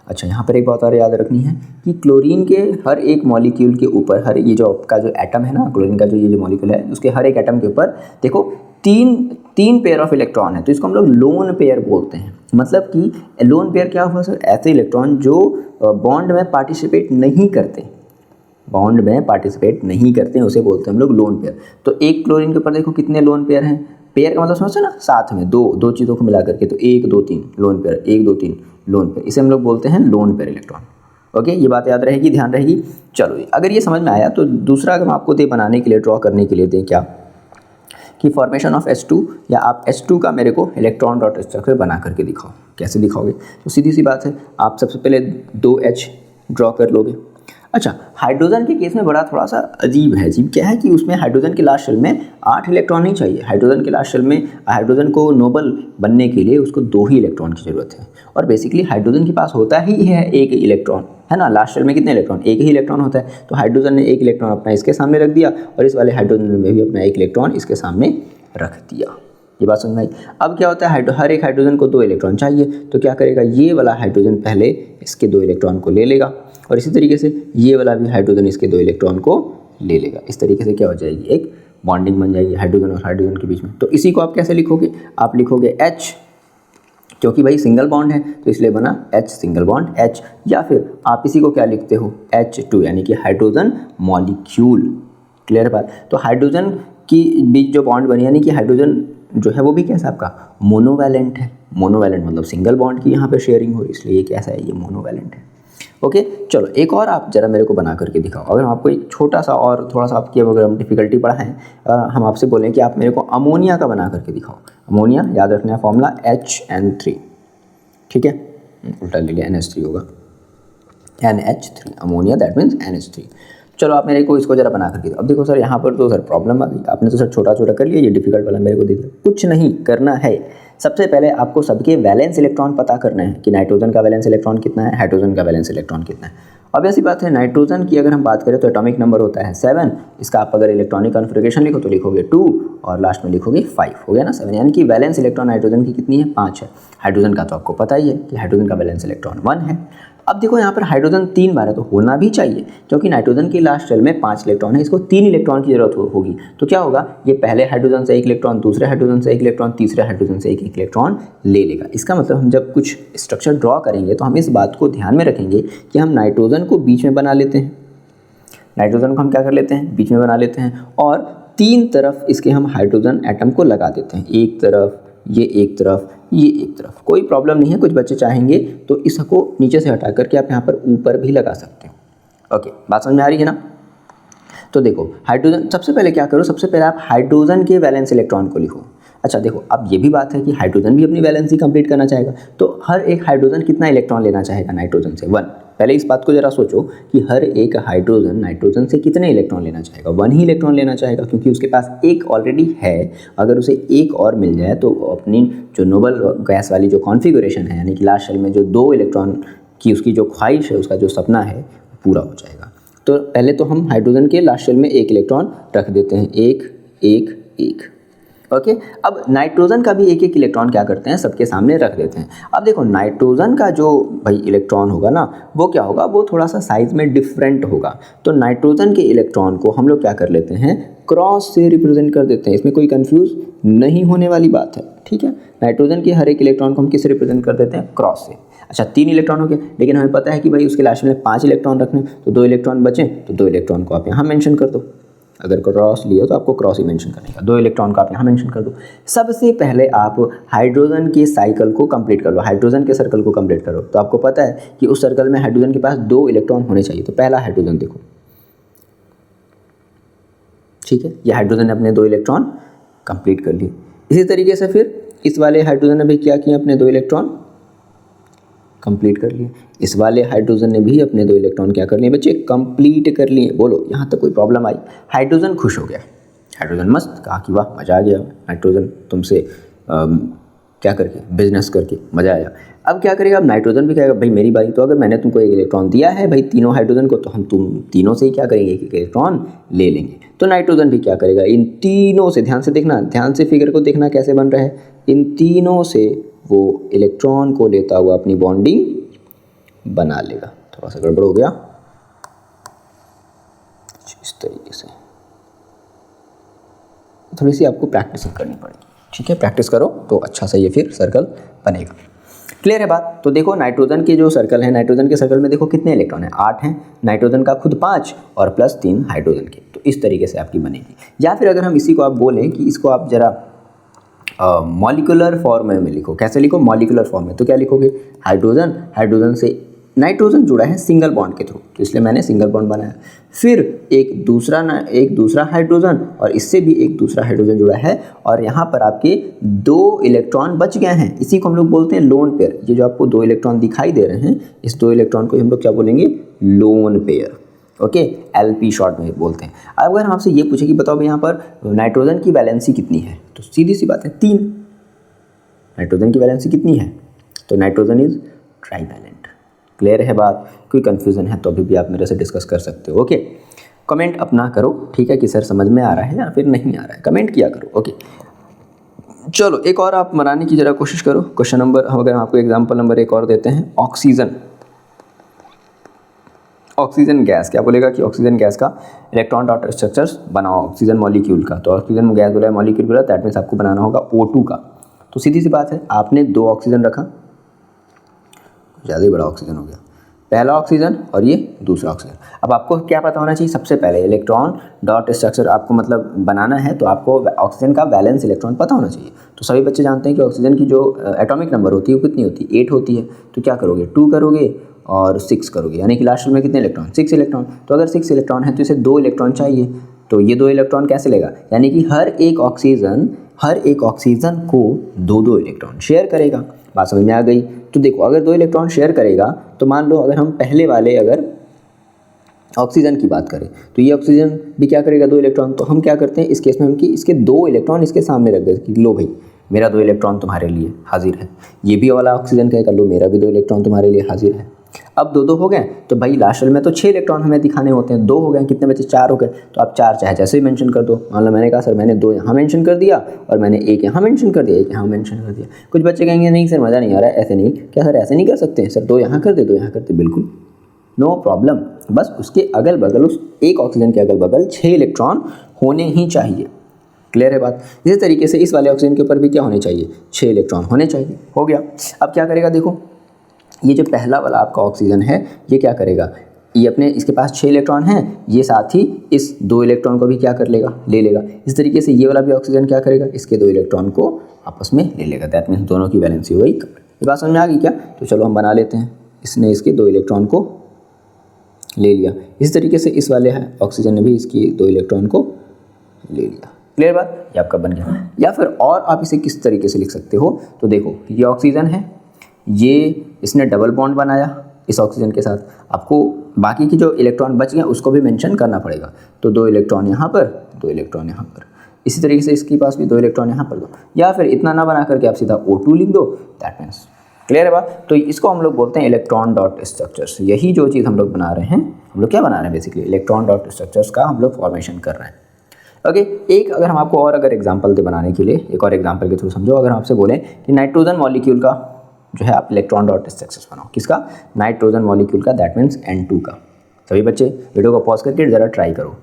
अच्छा, यहाँ पर एक बात और याद रखनी है कि क्लोरीन के हर एक मॉलिक्यूल के ऊपर, हर ये जो आपका जो एटम है ना, क्लोरीन का जो ये जो मॉलिक्यूल है, उसके हर एक एटम के ऊपर देखो तीन पेयर ऑफ इलेक्ट्रॉन है, तो इसको हम लोग लोन पेयर बोलते हैं। मतलब कि लोन पेयर क्या हुआ सर, ऐसे इलेक्ट्रॉन जो बॉन्ड में पार्टिसिपेट नहीं करते, उसे बोलते हैं हम लोग लोन पेयर। तो एक क्लोरीन के ऊपर देखो कितने लोन पेयर हैं, पेयर का मतलब समझते ना, साथ में दो चीज़ों को मिला करके, तो 1 2 3 लोन पेयर, 1 2 3 लोन पेयर, इसे हम लोग बोलते हैं लोन पेयर इलेक्ट्रॉन। ओके, ये बात याद रहेगी, ध्यान रहेगी। चलो, अगर ये समझ में आया तो दूसरा अगर हम आपको दे बनाने के लिए, ड्रॉ करने के लिए दें क्या, कि फॉर्मेशन ऑफ H2, या आप H2 का मेरे को इलेक्ट्रॉन डॉट स्ट्रक्चर बना करके दिखाओ। कैसे दिखाओगे, तो सीधी सी बात है, आप सबसे पहले 2H ड्रॉ कर लोगे। अच्छा, हाइड्रोजन के केस में बड़ा थोड़ा सा अजीब क्या है कि उसमें हाइड्रोजन के लास्ट शेल में 8 इलेक्ट्रॉन नहीं चाहिए। हाइड्रोजन के लास्ट शेल में हाइड्रोजन को नोबल बनने के लिए उसको 2 ही इलेक्ट्रॉन की ज़रूरत है, और बेसिकली हाइड्रोजन के पास होता ही है एक इलेक्ट्रॉन, है ना। लास्ट शेल में कितने इलेक्ट्रॉन, एक ही इलेक्ट्रॉन होता है। तो हाइड्रोजन ने एक इलेक्ट्रॉन अपना इसके सामने रख दिया, और इस वाले हाइड्रोजन में भी अपना एक इलेक्ट्रॉन इसके सामने रख दिया। ये बात समझ में आई। अब क्या होता है, हर एक हाइड्रोजन को 2 इलेक्ट्रॉन चाहिए, तो क्या करेगा, ये वाला हाइड्रोजन पहले इसके 2 इलेक्ट्रॉन को ले लेगा, और इसी तरीके से ये वाला भी हाइड्रोजन इसके 2 इलेक्ट्रॉन को ले लेगा। इस तरीके से क्या हो जाएगी, एक बॉन्डिंग बन जाएगी हाइड्रोजन और हाइड्रोजन के बीच में। तो इसी को आप कैसे लिखोगे, आप लिखोगे H, क्योंकि भाई सिंगल बॉन्ड है तो इसलिए बना H सिंगल बॉन्ड H, या फिर आप इसी को क्या लिखते हो H2 यानी कि हाइड्रोजन मॉलिक्यूल। क्लियर बात। तो हाइड्रोजन की बीच जो बॉन्ड बनी यानी कि हाइड्रोजन जो है वो भी कैसा आपका मोनोवैलेंट है। मोनोवैलेंट मतलब सिंगल बॉन्ड की यहाँ पे शेयरिंग हो रही, इसलिए ये कैसा है, ये मोनोवैलेंट है। ओके चलो एक और आप जरा मेरे को बना करके दिखाओ। अगर हम आपको एक छोटा सा और थोड़ा सा आपकी अगर हम डिफिकल्टी पढ़ाएं, हम आपसे बोलें कि आप मेरे को अमोनिया का बना करके दिखाओ। अमोनिया याद रखना है फॉर्मूला HN3, ठीक है, उल्टा ले लिया NH3 होगा, NH3 ammonia that means NH3। चलो आप मेरे को इसको जरा बना करके दो। अब देखो सर यहाँ पर तो सर प्रॉब्लम आ गई, आपने तो सर छोटा छोटा कर लिया, ये डिफिकल्ट वाला मेरे को दे दिया। कुछ नहीं करना है, सबसे पहले आपको सबके वैलेंस इलेक्ट्रॉन पता करना है कि नाइट्रोजन का वैलेंस इलेक्ट्रॉन कितना है, हाइड्रोजन का वैलेंस इलेक्ट्रॉन कितना है। अब ऐसी बात है नाइट्रोजन की अगर हम बात करें तो एटॉमिक नंबर होता है 7, इसका आप अगर इलेक्ट्रॉनिक कॉन्फ़िगरेशन लिखो तो लिखोगे 2 और लास्ट में लिखोगे 5, हो गया ना 7, यानी कि वैलेंस इलेक्ट्रॉन नाइट्रोजन की कितनी है 5 है। हाइड्रोजन का तो आपको पता ही है कि हाइड्रोजन का वैलेंस इलेक्ट्रॉन 1 है। अब देखो यहाँ पर हाइड्रोजन 3 बार है तो होना भी चाहिए, क्योंकि नाइट्रोजन की लास्ट शेल में 5 इलेक्ट्रॉन है, इसको 3 इलेक्ट्रॉन की जरूरत होगी। तो क्या होगा, ये पहले हाइड्रोजन से 1 इलेक्ट्रॉन, दूसरे हाइड्रोजन से 1 इलेक्ट्रॉन, तीसरे हाइड्रोजन से 1 इलेक्ट्रॉन ले लेगा। इसका मतलब हम जब कुछ स्ट्रक्चर ड्रॉ करेंगे तो हम इस बात को ध्यान में रखेंगे कि हम नाइट्रोजन को बीच में बना लेते हैं, नाइट्रोजन को हम क्या कर लेते हैं बीच में बना लेते हैं, और 3 तरफ इसके हम हाइड्रोजन एटम को लगा देते हैं, एक तरफ, ये एक तरफ, ये एक तरफ। कोई प्रॉब्लम नहीं है, कुछ बच्चे चाहेंगे तो इसको नीचे से हटा करके आप यहाँ पर ऊपर भी लगा सकते हो। ओके बात समझ में आ रही है ना। तो देखो हाइड्रोजन, सबसे पहले क्या करो, सबसे पहले आप हाइड्रोजन के वैलेंस इलेक्ट्रॉन को लिखो। अच्छा देखो अब ये भी बात है कि हाइड्रोजन भी अपनी वैलेंसी कंप्लीट करना चाहेगा, तो हर एक हाइड्रोजन कितना इलेक्ट्रॉन लेना चाहेगा नाइट्रोजन से 1। पहले इस बात को जरा सोचो कि हर एक हाइड्रोजन नाइट्रोजन से कितने इलेक्ट्रॉन लेना चाहेगा, 1 ही इलेक्ट्रॉन लेना चाहेगा, क्योंकि उसके पास एक ऑलरेडी है। अगर उसे एक और मिल जाए तो अपनी जो नोबल गैस वाली जो कॉन्फ़िगरेशन है, यानी कि लास्ट शेल में जो 2 इलेक्ट्रॉन की उसकी जो ख्वाहिश है, उसका जो सपना है पूरा हो जाएगा। तो पहले तो हम हाइड्रोजन के लास्ट शेल में 1 इलेक्ट्रॉन रख देते हैं, 1 1 1। ओके अब नाइट्रोजन का भी 1 1 इलेक्ट्रॉन क्या करते हैं, सबके सामने रख देते हैं। अब देखो नाइट्रोजन का जो भाई इलेक्ट्रॉन होगा ना, वो क्या होगा, वो थोड़ा सा साइज में डिफरेंट होगा। तो नाइट्रोजन के इलेक्ट्रॉन को हम लोग क्या कर लेते हैं, क्रॉस से रिप्रेजेंट कर देते हैं। इसमें कोई कंफ्यूज नहीं होने वाली बात है, ठीक है। नाइट्रोजन के हर एक इलेक्ट्रॉन को हम किससे रिप्रेजेंट कर देते हैं, क्रॉस से। अच्छा 3 इलेक्ट्रॉन हो गया, लेकिन हमें पता है कि भाई उसके लास्ट में 5 इलेक्ट्रॉन रखने, तो 2 इलेक्ट्रॉन बचे, तो 2 इलेक्ट्रॉन को आप यहाँ मेंशन कर दो। अगर क्रॉस लिया तो आपको क्रॉस ही मेंशन करने का, 2 इलेक्ट्रॉन को आप यहाँ मेंशन कर दो। सबसे पहले आप हाइड्रोजन के साइकिल को कंप्लीट कर लो, हाइड्रोजन के सर्कल को कंप्लीट करो। तो आपको पता है कि उस सर्कल में हाइड्रोजन के पास 2 इलेक्ट्रॉन होने चाहिए। तो पहला हाइड्रोजन देखो, ठीक है, ये हाइड्रोजन ने अपने 2 इलेक्ट्रॉन कंप्लीट कर लिए। इसी तरीके से फिर इस वाले हाइड्रोजन ने भी क्या किया, अपने 2 इलेक्ट्रॉन कंप्लीट कर लिए। इस वाले हाइड्रोजन ने भी अपने 2 इलेक्ट्रॉन क्या कर लिए बच्चे, कंप्लीट कर लिए। बोलो यहाँ तक कोई प्रॉब्लम आई, हाइड्रोजन खुश हो गया, हाइड्रोजन मस्त, कहा कि वाह मज़ा आ गया नाइट्रोजन तुमसे क्या करके बिजनेस करके मज़ा आया। अब क्या करेगा, अब नाइट्रोजन भी कहेगा भाई मेरी बारी, तो अगर मैंने तुमको 1 इलेक्ट्रॉन दिया है भाई तीनों हाइड्रोजन को, तो हम तुम तीनों से ही क्या करेंगे, 1 इलेक्ट्रॉन ले लेंगे। तो नाइट्रोजन भी क्या करेगा, इन तीनों से, ध्यान से देखना, ध्यान से फिगर को देखना कैसे बन रहा है, इन तीनों से वो इलेक्ट्रॉन को लेता हुआ अपनी बॉन्डिंग बना लेगा। थोड़ा सा गड़बड़ हो गया, इस तरीके से थोड़ी सी आपको प्रैक्टिस करनी पड़ेगी, ठीक है। प्रैक्टिस करो तो अच्छा सा ये फिर सर्कल बनेगा। क्लियर है बात। तो देखो नाइट्रोजन के जो सर्कल है, नाइट्रोजन के सर्कल में देखो कितने इलेक्ट्रॉन हैं, 8 हैं, नाइट्रोजन का खुद 5 और प्लस 3 हाइड्रोजन के। तो इस तरीके से आपकी बनेगी। या फिर अगर हम इसी को आप बोलें कि इसको आप जरा मॉलिक्यूलर फॉर्म में लिखो, कैसे लिखो, मॉलिक्यूलर फॉर्म में, तो क्या लिखोगे, हाइड्रोजन, हाइड्रोजन से नाइट्रोजन जुड़ा है सिंगल बॉन्ड के थ्रू, तो इसलिए मैंने सिंगल बॉन्ड बनाया। फिर एक दूसरा हाइड्रोजन और इससे भी एक दूसरा हाइड्रोजन जुड़ा है, और यहाँ पर आपके 2 इलेक्ट्रॉन बच गए हैं। इसी को हम लोग बोलते हैं लोन पेयर। ये जो आपको 2 इलेक्ट्रॉन दिखाई दे रहे हैं, इस 2 इलेक्ट्रॉन को हम लोग क्या बोलेंगे, lone pair. Okay LP short में बोलते हैं। अब अगर हम आपसे ये पूछे कि बताओ भाई यहाँ पर नाइट्रोजन की वैलेंसी कितनी है, तो सीधी सी बात है 3। नाइट्रोजन की वैलेंसी कितनी है, तो नाइट्रोजन इज ट्राइवैलेंट। क्लियर है बात, कोई कंफ्यूजन है तो अभी भी आप मेरे से डिस्कस कर सकते हो। ओके कमेंट अपना करो, ठीक है, कि सर समझ में आ रहा है या फिर नहीं आ रहा है, कमेंट किया करो। ओके चलो एक और आप बनाने की जरा कोशिश करो। क्वेश्चन नंबर, अगर हम आपको एग्जाम्पल नंबर 1 और देते हैं, ऑक्सीजन गैस, क्या बोलेगा कि ऑक्सीजन गैस का इलेक्ट्रॉन डॉट स्ट्रक्चर्स बनाओ ऑक्सीजन मॉलिक्यूल का। तो ऑक्सीजन गैस बोला है, मॉलिक्यूल बोला, दैट मीन्स आपको बनाना होगा O2 का। तो सीधी सी बात है, आपने 2 ऑक्सीजन रखा, ज़्यादा ही बड़ा ऑक्सीजन हो गया, पहला ऑक्सीजन और ये दूसरा ऑक्सीजन। अब आपको क्या पता होना चाहिए, सबसे पहले इलेक्ट्रॉन डॉट स्ट्रक्चर आपको मतलब बनाना है तो आपको ऑक्सीजन का वैलेंस इलेक्ट्रॉन पता होना चाहिए। तो सभी बच्चे जानते हैं कि ऑक्सीजन की जो एटॉमिक नंबर होती है वो कितनी होती है, 8 होती है। तो क्या करोगे, 2 करोगे और 6 करोगे, यानी कि लास्ट में कितने इलेक्ट्रॉन, 6 इलेक्ट्रॉन। तो अगर 6 इलेक्ट्रॉन है तो इसे 2 इलेक्ट्रॉन चाहिए, तो ये 2 इलेक्ट्रॉन कैसे लेगा, यानी कि हर एक ऑक्सीजन को 2-2 इलेक्ट्रॉन शेयर करेगा। बात समझ में आ गई। तो देखो, अगर 2 इलेक्ट्रॉन शेयर करेगा तो मान लो अगर हम पहले वाले अगर ऑक्सीजन की बात करें तो ये ऑक्सीजन भी क्या करेगा, 2 इलेक्ट्रॉन। तो हम क्या करते हैं इस केस में, हम कि इसके 2 इलेक्ट्रॉन इसके सामने रख देते हैं कि लो भाई मेरा 2 इलेक्ट्रॉन तुम्हारे लिए हाजिर है। ये भी वाला ऑक्सीजन कहेगा लो मेरा भी 2 इलेक्ट्रॉन तुम्हारे लिए हाजिर है। अब 2-2 हो गए तो भाई लास्ट में तो 6 इलेक्ट्रॉन हमें दिखाने होते हैं, 2 हो गए, कितने बचे, 4 हो गए। तो आप 4 चाहे जैसे ही मेंशन कर दो। मान लो मैंने कहा सर मैंने 2 यहाँ मेंशन कर दिया और मैंने 1 यहाँ मेंशन कर दिया, 1 यहाँ मेंशन कर दिया। कुछ बच्चे कहेंगे नहीं सर मज़ा नहीं आ रहा है, ऐसे नहीं, क्या सर ऐसे नहीं कर सकते सर, 2 यहाँ कर दे 2 यहाँ कर दे, बिल्कुल नो प्रॉब्लम। बस उसके अगल बगल, उस एक ऑक्सीजन के अगल बगल 6 इलेक्ट्रॉन होने ही चाहिए। क्लियर है बात। इसी तरीके से इस वाले ऑक्सीजन के ऊपर भी क्या होने चाहिए, 6 इलेक्ट्रॉन होने चाहिए। हो गया। अब क्या करेगा, देखो ये जो पहला वाला आपका ऑक्सीजन है ये क्या करेगा, ये अपने इसके पास 6 इलेक्ट्रॉन हैं, ये साथ ही इस 2 इलेक्ट्रॉन को भी क्या कर लेगा, ले लेगा। इस तरीके से ये वाला भी ऑक्सीजन क्या करेगा, इसके 2 इलेक्ट्रॉन को आपस में ले लेगा। दैट मीन्स दोनों की वैलेंसी हो गई। ये बात समझ में आ गई क्या। तो चलो हम बना लेते हैं, इसने इसके 2 इलेक्ट्रॉन को ले लिया। इस तरीके से इस वाले है ऑक्सीजन ने भी इसकी 2 इलेक्ट्रॉन को ले लिया। क्लियर बात, ये आपका बन गया। या फिर और आप इसे किस तरीके से लिख सकते हो, तो देखो ये ऑक्सीजन है, ये इसने डबल बॉन्ड बनाया इस ऑक्सीजन के साथ, आपको बाकी की जो इलेक्ट्रॉन बच गए उसको भी मेंशन करना पड़ेगा। तो 2 इलेक्ट्रॉन यहाँ पर, 2 इलेक्ट्रॉन यहाँ पर, इसी तरीके से इसके पास भी 2 इलेक्ट्रॉन यहाँ पर दो, या फिर इतना ना बना करके आप सीधा O2 लिख दो। दैट मीन्स क्लियर है बात। तो इसको हम लोग बोलते हैं इलेक्ट्रॉन डॉट स्ट्रक्चर्स। यही जो चीज़ हम लोग बना रहे हैं, हम लोग क्या बना रहे हैं बेसिकली, इलेक्ट्रॉन डॉट स्ट्रक्चर्स का हम लोग फॉर्मेशन कर रहे हैं। ओके एक अगर हम आपको और अगर एग्जांपल दे बनाने के लिए, एक और एग्जांपल के थ्रू समझो। अगर हम आपसे बोलें कि नाइट्रोजन मॉलिक्यूल का जो है आप इलेक्ट्रॉन डॉट स्ट्रक्चर्स बनाओ, किसका, नाइट्रोजन मॉलिक्यूल का, दैट मीन्स N2 का। सभी बच्चे वीडियो को पॉज करके ज़रा ट्राई करो।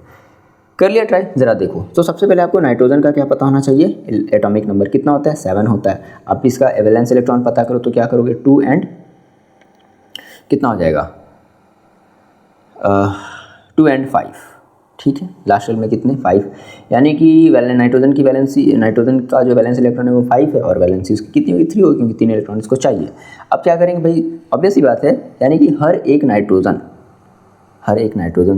कर लिया ट्राई, ज़रा देखो। तो सबसे पहले आपको नाइट्रोजन का क्या पता होना चाहिए, एटॉमिक नंबर कितना होता है, 7 होता है। आप इसका वैलेंस इलेक्ट्रॉन पता करो तो क्या करोगे, 2 एंड कितना हो जाएगा, 2 एंड 5, ठीक है। लास्ट में कितने, 5, यानी कि नाइट्रोजन की वैलेंसी, नाइट्रोजन का जो वैलेंस इलेक्ट्रॉन है वो 5 है और वैलेंसी उसकी कितनी होगी, 3 होगी, क्योंकि 3 इलेक्ट्रॉन इसको चाहिए। अब क्या करेंगे भाई, ऑब्वियस ही बात है, यानी कि हर एक नाइट्रोजन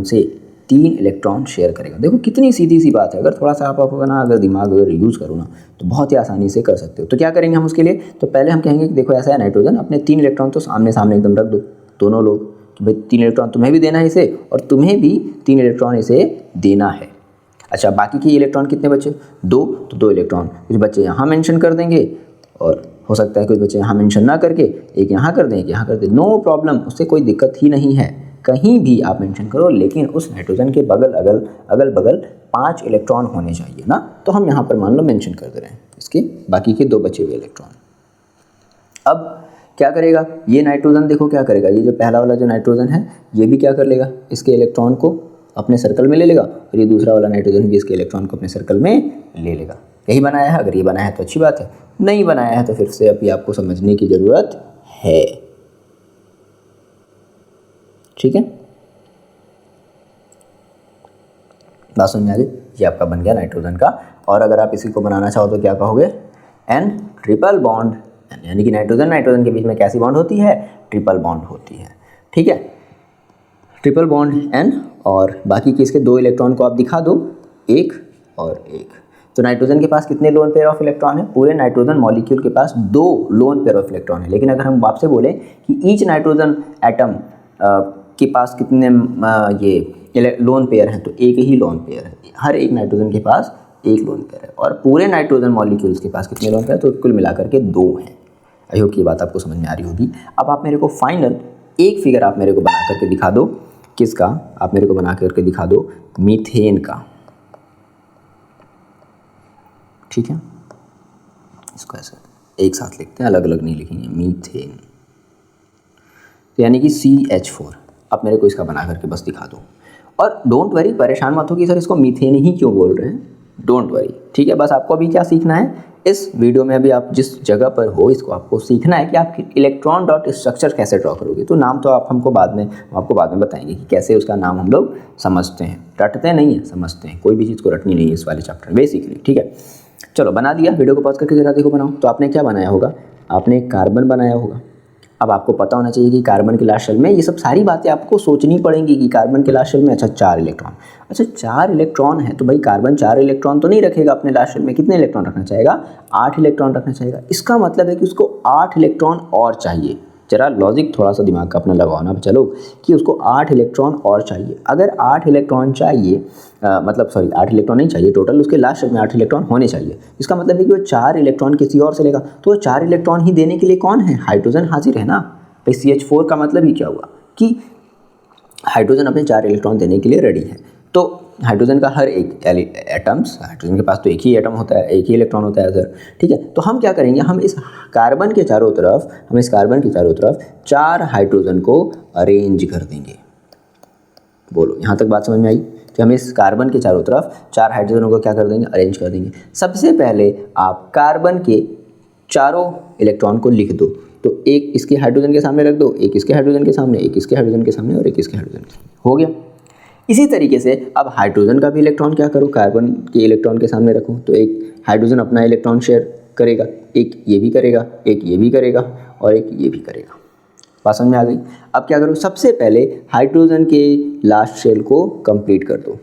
से 3 इलेक्ट्रॉन शेयर करेगा। देखो कितनी सीधी सी बात है। अगर थोड़ा सा आप अपना अगर दिमाग अगर यूज़ करो ना तो बहुत ही आसानी से कर सकते हो। तो क्या करेंगे हम उसके लिए, तो पहले हम कहेंगे कि देखो ऐसा है नाइट्रोजन, अपने 3 इलेक्ट्रॉन तो आमने सामने एकदम रख दो दोनों लोग, कि भाई 3 इलेक्ट्रॉन तुम्हें भी देना है इसे और तुम्हें भी 3 इलेक्ट्रॉन इसे देना है। अच्छा बाकी के इलेक्ट्रॉन कितने बचे, 2, तो 2 इलेक्ट्रॉन कुछ बच्चे यहाँ मेंशन कर देंगे और हो सकता है कुछ बच्चे यहाँ मेंशन ना करके एक यहाँ कर दें, एक यहाँ कर दें, नो प्रॉब्लम, उससे कोई दिक्कत ही नहीं है। कहीं भी आप मेंशन करो, लेकिन उस नाइट्रोजन के अगल बगल 5 इलेक्ट्रॉन होने चाहिए ना। तो हम यहाँ पर मान लो मेंशन कर दे रहे हैं इसके बाकी के 2 बचे हुए इलेक्ट्रॉन। अब क्या करेगा ये नाइट्रोजन, देखो क्या करेगा, ये जो पहला वाला जो नाइट्रोजन है ये भी क्या कर लेगा, इसके इलेक्ट्रॉन को अपने सर्कल में ले लेगा और ये दूसरा वाला नाइट्रोजन भी इसके इलेक्ट्रॉन को अपने सर्कल में ले लेगा। यही बनाया है। अगर ये बनाया है तो अच्छी बात है, नहीं बनाया है तो फिर से अभी आपको समझने की ज़रूरत है, ठीक है। बात समझ में आ गई। ये आपका बन गया नाइट्रोजन का। और अगर आप इसी को बनाना चाहो तो क्या कहोगे, N ट्रिपल बॉन्ड, यानी कि नाइट्रोजन के बीच में कैसी बॉन्ड होती है, ट्रिपल बॉन्ड होती है, ठीक है। ट्रिपल बॉन्ड N और बाकी के इसके 2 इलेक्ट्रॉन को आप दिखा दो, 1 और 1। तो नाइट्रोजन के पास कितने लोन पेयर ऑफ इलेक्ट्रॉन है, पूरे नाइट्रोजन मॉलिक्यूल के पास 2 लोन पेयर ऑफ इलेक्ट्रॉन है। लेकिन अगर हम आपसे बोलें कि ईच नाइट्रोजन एटम के पास कितने ये लोन पेयर हैं, तो एक ही लोन पेयर है। हर एक नाइट्रोजन के पास एक लोन पेयर है और पूरे नाइट्रोजन मॉलिक्यूल्स के पास कितने लोन पेयर, तो कुल मिलाकर के 2 हैं। आई होप की बात आपको समझ में आ रही होगी। अब आप मेरे को फाइनल एक फिगर आप मेरे को बना करके दिखा दो, किसका, आप मेरे को बना करके दिखा दो मीथेन का, ठीक है। इसको ऐसे एक साथ लिखते हैं, अलग अलग नहीं लिखेंगे, मीथेन, तो यानी कि CH4। आप मेरे को इसका बना करके बस दिखा दो। और डोंट वरी, परेशान मत हो कि सर इसको मीथेन ही क्यों बोल रहे हैं, डोंट वरी, ठीक है। बस आपको अभी क्या सीखना है, इस वीडियो में अभी आप जिस जगह पर हो, इसको आपको सीखना है कि आप इलेक्ट्रॉन डॉट स्ट्रक्चर कैसे ड्रॉ करोगे। तो नाम तो आप हमको आपको बाद में बताएंगे कि कैसे उसका नाम हम लोग समझते हैं, रटते नहीं है, समझते हैं। कोई भी चीज़ को रटनी नहीं है इस वाले चैप्टर में बेसिकली, ठीक है। चलो बना दिया, वीडियो को पॉज करके जरा देखो बनाओ। तो आपने क्या बनाया होगा, आपने एक कार्बन बनाया होगा। अब आपको पता होना चाहिए कि कार्बन के लास्ट शेल में, ये सब सारी बातें आपको सोचनी पड़ेंगी कि कार्बन के लास्ट शेल में अच्छा 4 इलेक्ट्रॉन, अच्छा 4 इलेक्ट्रॉन है तो भाई कार्बन 4 इलेक्ट्रॉन तो नहीं रखेगा अपने लास्ट शेल में, कितने इलेक्ट्रॉन रखना चाहेगा, 8 इलेक्ट्रॉन रखना चाहेगा। इसका मतलब है कि उसको 8 इलेक्ट्रॉन और चाहिए। जरा लॉजिक थोड़ा सा दिमाग का अपना लगाना चलो कि उसको 8 इलेक्ट्रॉन और चाहिए। अगर 8 इलेक्ट्रॉन चाहिए, मतलब सॉरी 8 इलेक्ट्रॉन नहीं चाहिए, टोटल उसके लास्ट शेल में 8 इलेक्ट्रॉन होने चाहिए। इसका मतलब है कि वो 4 इलेक्ट्रॉन किसी और से लेगा, तो वो 4 इलेक्ट्रॉन ही देने के लिए कौन है, हाइड्रोजन हाजिर है ना। भाई CH4 का मतलब ही क्या हुआ कि हाइड्रोजन अपने 4 इलेक्ट्रॉन देने के लिए रेडी है। तो हाइड्रोजन का हर एक एटम्स, हाइड्रोजन के पास तो एक ही एटम होता है, एक ही इलेक्ट्रॉन होता है सर, ठीक है। तो हम क्या करेंगे, हम इस कार्बन के चारों तरफ 4 हाइड्रोजन को अरेंज कर देंगे। बोलो यहाँ तक बात समझ में आई कि हम इस कार्बन के चारों तरफ 4 हाइड्रोजनों को क्या कर देंगे, अरेंज कर देंगे। सबसे पहले आप कार्बन के चारों इलेक्ट्रॉन को लिख दो, तो एक इसके हाइड्रोजन के सामने रख दो, एक इसके हाइड्रोजन के सामने, एक इसके हाइड्रोजन के सामने और एक इसके हाइड्रोजन के सामने, हो गया। इसी तरीके से अब हाइड्रोजन का भी इलेक्ट्रॉन क्या करो, कार्बन के इलेक्ट्रॉन के सामने रखो, तो एक हाइड्रोजन अपना इलेक्ट्रॉन शेयर करेगा, एक ये भी करेगा, एक ये भी करेगा और एक ये भी करेगा। बात समझ में आ गई। अब क्या करो, सबसे पहले हाइड्रोजन के लास्ट शेल को कंप्लीट कर दो।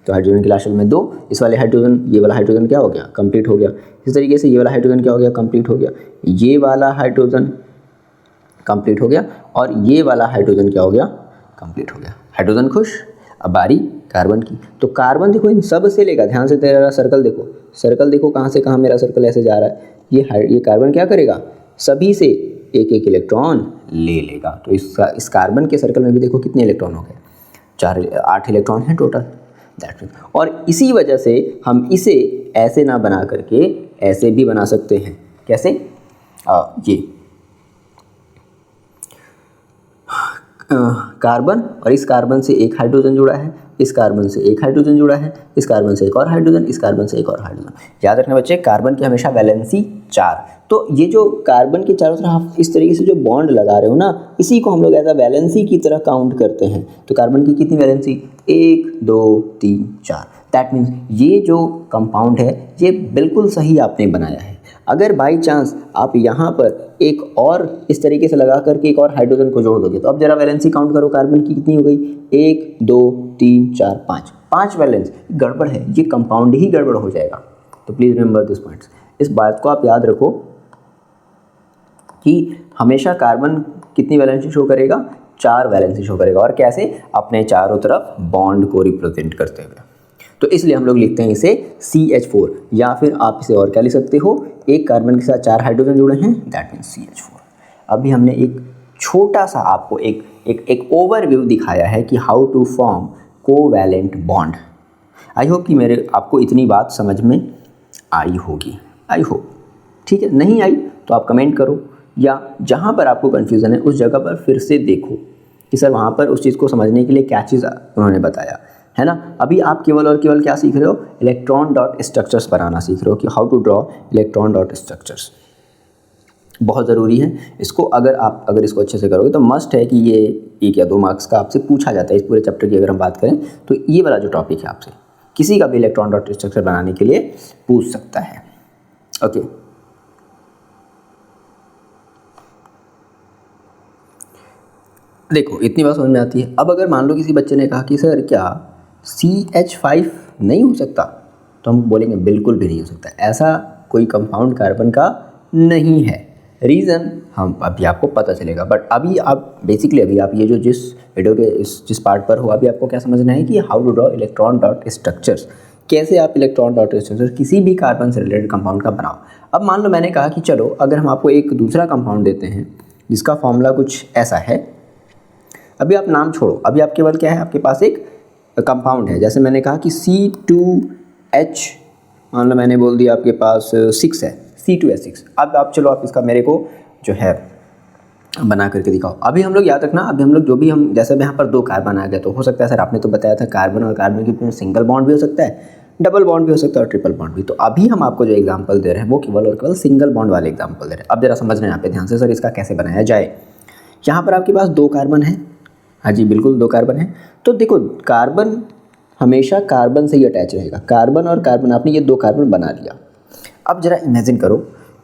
तो हाइड्रोजन के लास्ट शेल में 2, इस वाले हाइड्रोजन, ये वाला हाइड्रोजन क्या हो गया, कंप्लीट हो गया। इस तरीके से ये वाला हाइड्रोजन क्या हो गया, कंप्लीट हो गया। ये वाला हाइड्रोजन कंप्लीट हो गया और ये वाला हाइड्रोजन क्या हो गया, कंप्लीट हो गया। हाइड्रोजन खुश। अब बारी कार्बन की, तो कार्बन देखो इन सब से लेगा, ध्यान से तेरा सर्कल देखो कहाँ से कहाँ मेरा सर्कल ऐसे जा रहा है। ये कार्बन क्या करेगा, सभी से एक एक इलेक्ट्रॉन ले लेगा। तो इस कार्बन के सर्कल में भी देखो कितने इलेक्ट्रॉन हो गए, 8 इलेक्ट्रॉन हैं टोटल, दैट मीन्स। और इसी वजह से हम इसे ऐसे ना बना करके ऐसे भी बना सकते हैं। कैसे, ये कार्बन और इस कार्बन से एक हाइड्रोजन जुड़ा है, इस कार्बन से एक हाइड्रोजन जुड़ा है, इस कार्बन से एक और हाइड्रोजन, इस कार्बन से एक और हाइड्रोजन। याद रखना बच्चे, कार्बन की हमेशा वैलेंसी 4। तो ये जो कार्बन के चारों तरफ आप इस तरीके से जो बॉन्ड लगा रहे हो ना, इसी को हम लोग एज अ वैलेंसी की तरह काउंट करते हैं। तो कार्बन की कितनी वैलेंसी, 1 2 3 4। दैट मीन्स ये जो कंपाउंड है ये बिल्कुल सही आपने बनाया है। अगर बाई चांस आप यहाँ पर एक और इस तरीके से लगा करके एक और हाइड्रोजन को जोड़ दोगे, तो अब जरा वैलेंसी काउंट करो, कार्बन की कितनी हो गई, 1 2 3 4 5 वैलेंस। गड़बड़ है, ये कंपाउंड ही गड़बड़ हो जाएगा। तो प्लीज़ रिमेंबर दिस पॉइंट्स, इस बात को आप याद रखो कि हमेशा कार्बन कितनी वैलेंसी शो करेगा, 4 वैलेंसी शो करेगा। और कैसे, अपने चारों तरफ बॉन्ड को रिप्रेजेंट करते हुए। तो इसलिए हम लोग लिखते हैं इसे CH4, या फिर आप इसे और क्या लिख सकते हो, एक कार्बन के साथ 4 हाइड्रोजन जुड़े हैं, दैट मीन्स CH4। अभी हमने एक छोटा सा आपको एक ओवरव्यू दिखाया है कि how to form covalent bond. I hope कि आपको इतनी बात समझ में आई होगी, आई होप, ठीक है। नहीं आई तो आप कमेंट करो, या जहाँ पर आपको कन्फ्यूज़न है उस जगह पर फिर से देखो कि सर वहाँ पर उस चीज़ को समझने के लिए क्या चीज़ उन्होंने बताया है ना। अभी आप केवल और केवल क्या सीख रहे हो, इलेक्ट्रॉन डॉट स्ट्रक्चर्स बनाना सीख रहे हो कि how to draw electron dot structures. बहुत ज़रूरी है इसको, अगर इसको अच्छे से करोगे तो मस्ट है कि ये 1 या 2 मार्क्स का आपसे पूछा जाता है इस पूरे चैप्टर की। अगर हम बात करें तो ये वाला जो टॉपिक है आपसे किसी का भी इलेक्ट्रॉन डॉट स्ट्रक्चर बनाने के लिए पूछ सकता है। ओके, देखो इतनी बात समझ में आती है। अब अगर मान लो किसी बच्चे ने कहा कि सर क्या CH5 नहीं हो सकता, तो हम बोलेंगे बिल्कुल भी नहीं हो सकता, ऐसा कोई कंपाउंड कार्बन का नहीं है। रीज़न हम अभी आपको पता चलेगा, बट अभी आप बेसिकली अभी आप ये जो जिस वीडियो के जिस पार्ट पर हो, अभी आपको क्या समझना है कि how to draw electron dot structures, कैसे आप इलेक्ट्रॉन डॉट स्ट्रक्चर किसी भी कार्बन से रिलेटेड कंपाउंड का बनाओ। अब मान लो मैंने कहा कि चलो अगर हम आपको एक दूसरा कंपाउंड देते हैं जिसका फॉर्मूला कुछ ऐसा है, अभी आप नाम छोड़ो, अभी आप केवल क्या है, आपके पास एक कंपाउंड है। जैसे मैंने कहा कि C2H, मान लो मैंने बोल दिया आपके पास 6 है, C2H6। अब आप चलो आप इसका मेरे को जो है बना करके दिखाओ। अभी हम लोग याद रखना, अभी हम लोग जो भी हम जैसे यहाँ पर 2 कार्बन आ गया, तो हो सकता है सर आपने तो बताया था कार्बन और कार्बन के बीच में सिंगल बॉन्ड भी हो सकता है, डबल बॉन्ड भी हो सकता है और ट्रिपल बॉन्ड भी। तो अभी हम आपको जो एग्जांपल दे रहे हैं वो केवल और केवल सिंगल बॉन्ड वाले एग्जांपल दे रहे हैं। अब जरा समझना यहाँ पे ध्यान से, सर इसका कैसे बनाया जाए। यहाँ पर आपके पास 2 कार्बन है, हाँ जी बिल्कुल 2 कार्बन है। तो देखो कार्बन हमेशा कार्बन से ही अटैच रहेगा, कार्बन और कार्बन, आपने ये 2 कार्बन बना लिया। अब जरा इमेजिन करो,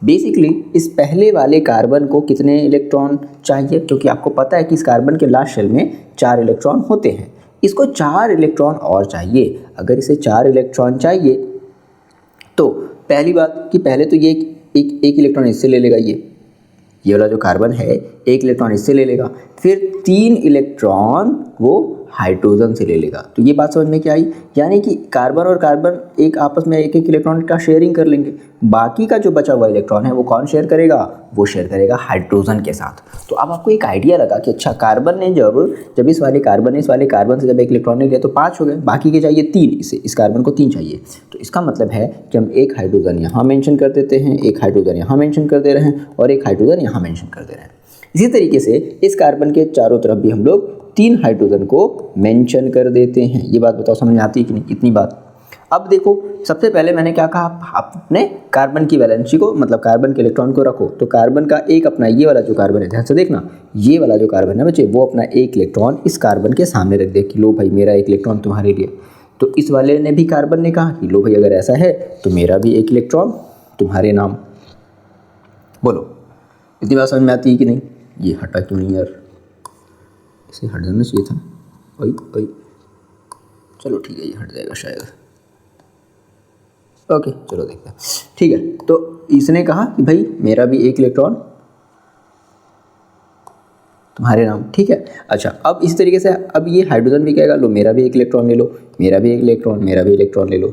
बेसिकली इस पहले वाले कार्बन को कितने इलेक्ट्रॉन चाहिए, क्योंकि आपको पता है कि इस कार्बन के लास्ट शेल में 4 इलेक्ट्रॉन होते हैं, इसको 4 इलेक्ट्रॉन और चाहिए। अगर इसे 4 इलेक्ट्रॉन चाहिए तो पहली बात कि पहले तो ये एक इलेक्ट्रॉन इससे ले लेगा, ये वाला जो कार्बन है 1 इलेक्ट्रॉन इससे ले लेगा, फिर 3 इलेक्ट्रॉन वो हाइड्रोजन से ले लेगा। तो ये बात समझ में क्या आई, यानी कि कार्बन और कार्बन एक आपस में एक इलेक्ट्रॉन का शेयरिंग कर लेंगे, बाकी का जो बचा हुआ इलेक्ट्रॉन है वो कौन शेयर करेगा, वो शेयर करेगा हाइड्रोजन के साथ। तो अब आपको एक आइडिया लगा कि अच्छा कार्बन ने जब इस वाले कार्बन से जब 1 इलेक्ट्रॉन ले लिया तो 5 हो गए, बाकी के चाहिए 3, इस कार्बन को 3 चाहिए। तो इसका मतलब है कि हम 1 हाइड्रोजन यहाँ मेंशन कर देते हैं, 1 हाइड्रोजन यहाँ मेंशन कर दे रहे हैं और 1 हाइड्रोजन यहाँ मेंशन कर दे रहे हैं। इसी तरीके से इस कार्बन के चारों तरफ भी हम लोग 3 हाइड्रोजन को मेंशन कर देते हैं। ये बात बताओ समझ में आती है कि नहीं, इतनी बात। अब देखो सबसे पहले मैंने क्या कहा, अपने कार्बन की वैलेंसी को, मतलब कार्बन के इलेक्ट्रॉन को रखो। तो कार्बन का एक अपना ये वाला जो कार्बन है, ध्यान से देखना, ये वाला जो कार्बन है बच्चे, वो अपना 1 इलेक्ट्रॉन इस कार्बन के सामने रख दे कि लो भाई मेरा 1 इलेक्ट्रॉन तुम्हारे लिए। तो इस वाले ने भी, कार्बन ने कहा कि लो भाई अगर ऐसा है तो मेरा भी 1 इलेक्ट्रॉन तुम्हारे नाम। बोलो इतनी बात समझ में आती है कि नहीं। ये हटा क्यों नहीं यार, इसे हट जाना चाहिए था। ओई चलो ठीक है, ये हट जाएगा शायद। ओके चलो देखते हैं, ठीक है। तो इसने कहा कि भाई मेरा भी 1 इलेक्ट्रॉन तुम्हारे नाम, ठीक है। अच्छा अब इस तरीके से अब ये हाइड्रोजन भी कहेगा लो मेरा भी 1 इलेक्ट्रॉन ले लो, मेरा भी 1 इलेक्ट्रॉन, मेरा भी इलेक्ट्रॉन ले लो।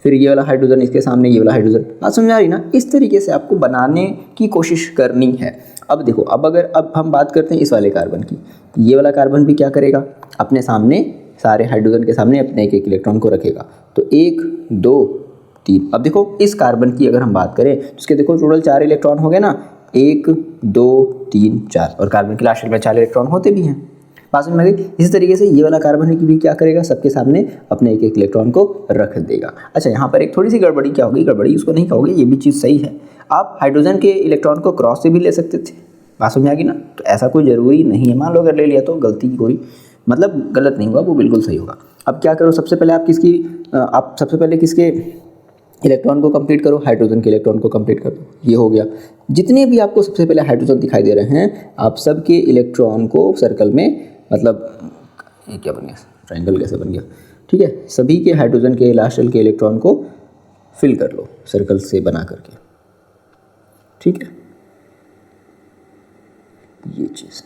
फिर ये वाला हाइड्रोजन इसके सामने, ये वाला हाइड्रोजन। बात समझ आ रही ना। इस तरीके से आपको बनाने की कोशिश करनी है। अब देखो, अब हम बात करते हैं इस वाले कार्बन की। ये वाला कार्बन भी क्या करेगा, अपने सामने सारे हाइड्रोजन के सामने अपने 1 इलेक्ट्रॉन को रखेगा। तो 1 2 3। अब देखो इस कार्बन की अगर हम बात करें तो इसके देखो टोटल 4 इलेक्ट्रॉन हो गए ना, 1 2 3 4, और कार्बन के लास्ट में 4 इलेक्ट्रॉन होते भी हैं। पास में गई। इसी तरीके से ये वाला कार्बन है कि भी क्या करेगा, सबके सामने अपने 1 इलेक्ट्रॉन को रख देगा। अच्छा यहाँ पर एक थोड़ी सी गड़बड़ी क्या होगी, गड़बड़ी उसको नहीं कहोगे, ये भी चीज़ सही है। आप हाइड्रोजन के इलेक्ट्रॉन को क्रॉस से भी ले सकते थे, बात समझ आ गई ना। तो ऐसा कोई ज़रूरी नहीं है, मान लो अगर ले लिया तो गलती कोई मतलब गलत नहीं होगा, वो बिल्कुल सही होगा। अब क्या करो, सबसे पहले आप सबसे पहले किसके इलेक्ट्रॉन को कंप्लीट करो, हाइड्रोजन के इलेक्ट्रॉन को कंप्लीट कर दो। ये हो गया। जितने भी आपको सबसे पहले हाइड्रोजन दिखाई दे रहे हैं, आप सबके इलेक्ट्रॉन को सर्कल में, मतलब ये क्या बन गया, ट्रायंगल कैसे बन गया, ठीक है, सभी के हाइड्रोजन के लास्ट शेल के इलेक्ट्रॉन को फिल कर लो सर्कल से बना करके, ठीक है। ये चीज़।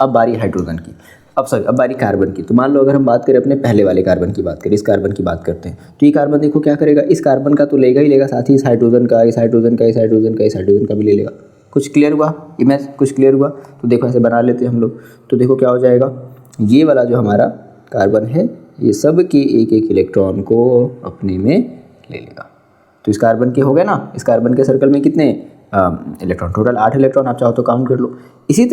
अब बारी हाइड्रोजन की, अब बारी कार्बन की। तो मान लो अगर हम बात करें अपने पहले वाले कार्बन की बात करें, इस कार्बन की बात करते हैं, तो ये कार्बन देखो क्या करेगा, इस कार्बन का तो लेगा ही लेगा, साथ ही इस हाइड्रोजन का, इस हाइड्रोजन का, इस हाइड्रोजन का, इस हाइड्रोजन का भी ले लेगा। कुछ क्लियर हुआ, इमेज कुछ क्लियर हुआ। तो देखो ऐसे बना लेते हैं हम लोग। तो देखो क्या हो जाएगा, ये वाला जो हमारा कार्बन है ये सब के 1 इलेक्ट्रॉन को अपने में ले लेगा। तो इस कार्बन के हो गए ना, इस कार्बन के सर्कल में कितने इलेक्ट्रॉन, टोटल 8 इलेक्ट्रॉन, आप चाहो तो काउंट कर लो। इसी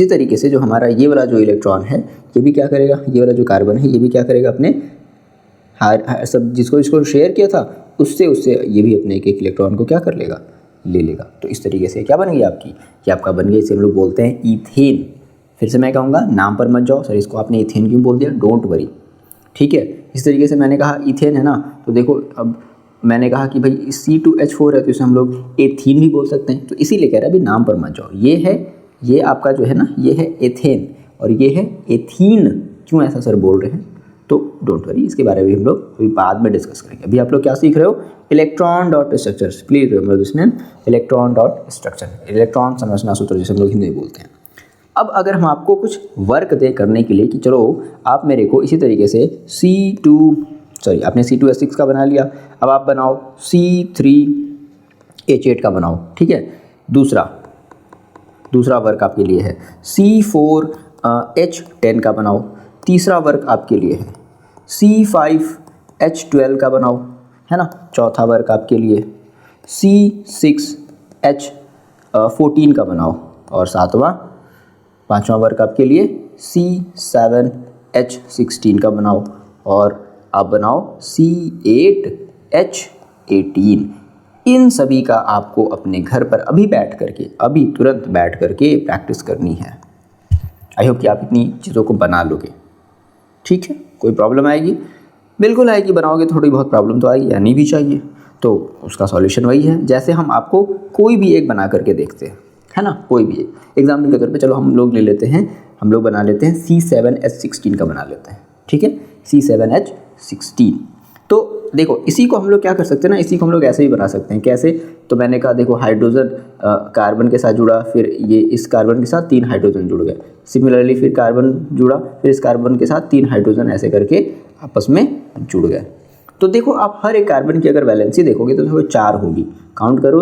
तरीके से जो हमारा ये वाला जो इलेक्ट्रॉन है ये भी क्या करेगा, ये वाला जो कार्बन है ये भी क्या करेगा, अपने सब इसको शेयर किया था उससे ये भी अपने 1 इलेक्ट्रॉन को क्या कर लेगा, ले लेगा। तो इस तरीके से क्या बन गई आपकी, ये आपका बन गया, इसे हम लोग बोलते हैं ईथेन। फिर से मैं कहूँगा, नाम पर मत जाओ सर इसको आपने ईथेन क्यों बोल दिया, डोंट वरी, ठीक है। इस तरीके से मैंने कहा ईथेन है ना, तो देखो अब मैंने कहा कि भाई C2H4 है तो इसे हम लोग एथीन भी बोल सकते हैं। तो इसीलिए कह रहा है अभी नाम पर मत जाओ, ये आपका जो है ना, ये है एथेन और ये है एथीन। क्यों ऐसा सर बोल रहे हैं, तो डोंट वरी, इसके बारे में हम लोग अभी बाद में डिस्कस करेंगे। अभी आप लोग क्या सीख रहे हो, electron dot structure, please remember this name, electron dot structure, electron संरचना सूत्र जिसे हम लोग हिंदी में बोलते हैं। अब अगर हम आपको कुछ वर्क दे करने के लिए कि चलो आप मेरे को इसी तरीके से आपने C2H6 का बना लिया, अब आप बनाओ C3H8 का बनाओ, ठीक है। दूसरा वर्क आपके लिए है C4H10 का बनाओ। तीसरा वर्क आपके लिए है C5H12 का बनाओ, है ना। चौथा वर्क आपके लिए C6H14 का बनाओ और पांचवा वर्क आपके लिए C7 H16 का बनाओ और आप बनाओ C8H18। इन सभी का आपको अपने घर पर अभी तुरंत बैठ करके प्रैक्टिस करनी है। आई होप कि आप इतनी चीज़ों को बना लोगे। ठीक है, कोई प्रॉब्लम आएगी? बिल्कुल आएगी, बनाओगे थोड़ी बहुत प्रॉब्लम तो आएगी, आनी भी चाहिए। तो उसका सॉल्यूशन वही है, जैसे हम आपको कोई भी एक बना करके देखते हैं, है ना, कोई भी एक एग्जाम्पल के तौर पे चलो हम लोग बना लेते हैं C7H16 का बना लेते हैं। ठीक है, C7H16। तो देखो इसी को हम लोग क्या कर सकते हैं ना, इसी को हम लोग ऐसे ही बना सकते हैं। कैसे? तो मैंने कहा देखो हाइड्रोजन कार्बन के साथ जुड़ा, फिर ये इस कार्बन के साथ 3 हाइड्रोजन जुड़ गए, सिमिलरली फिर कार्बन जुड़ा, फिर इस कार्बन के साथ 3 हाइड्रोजन ऐसे करके आपस में जुड़ गए। तो देखो आप हर एक कार्बन की अगर वैलेंसी देखोगे तो देखो 4 होगी। काउंट करो,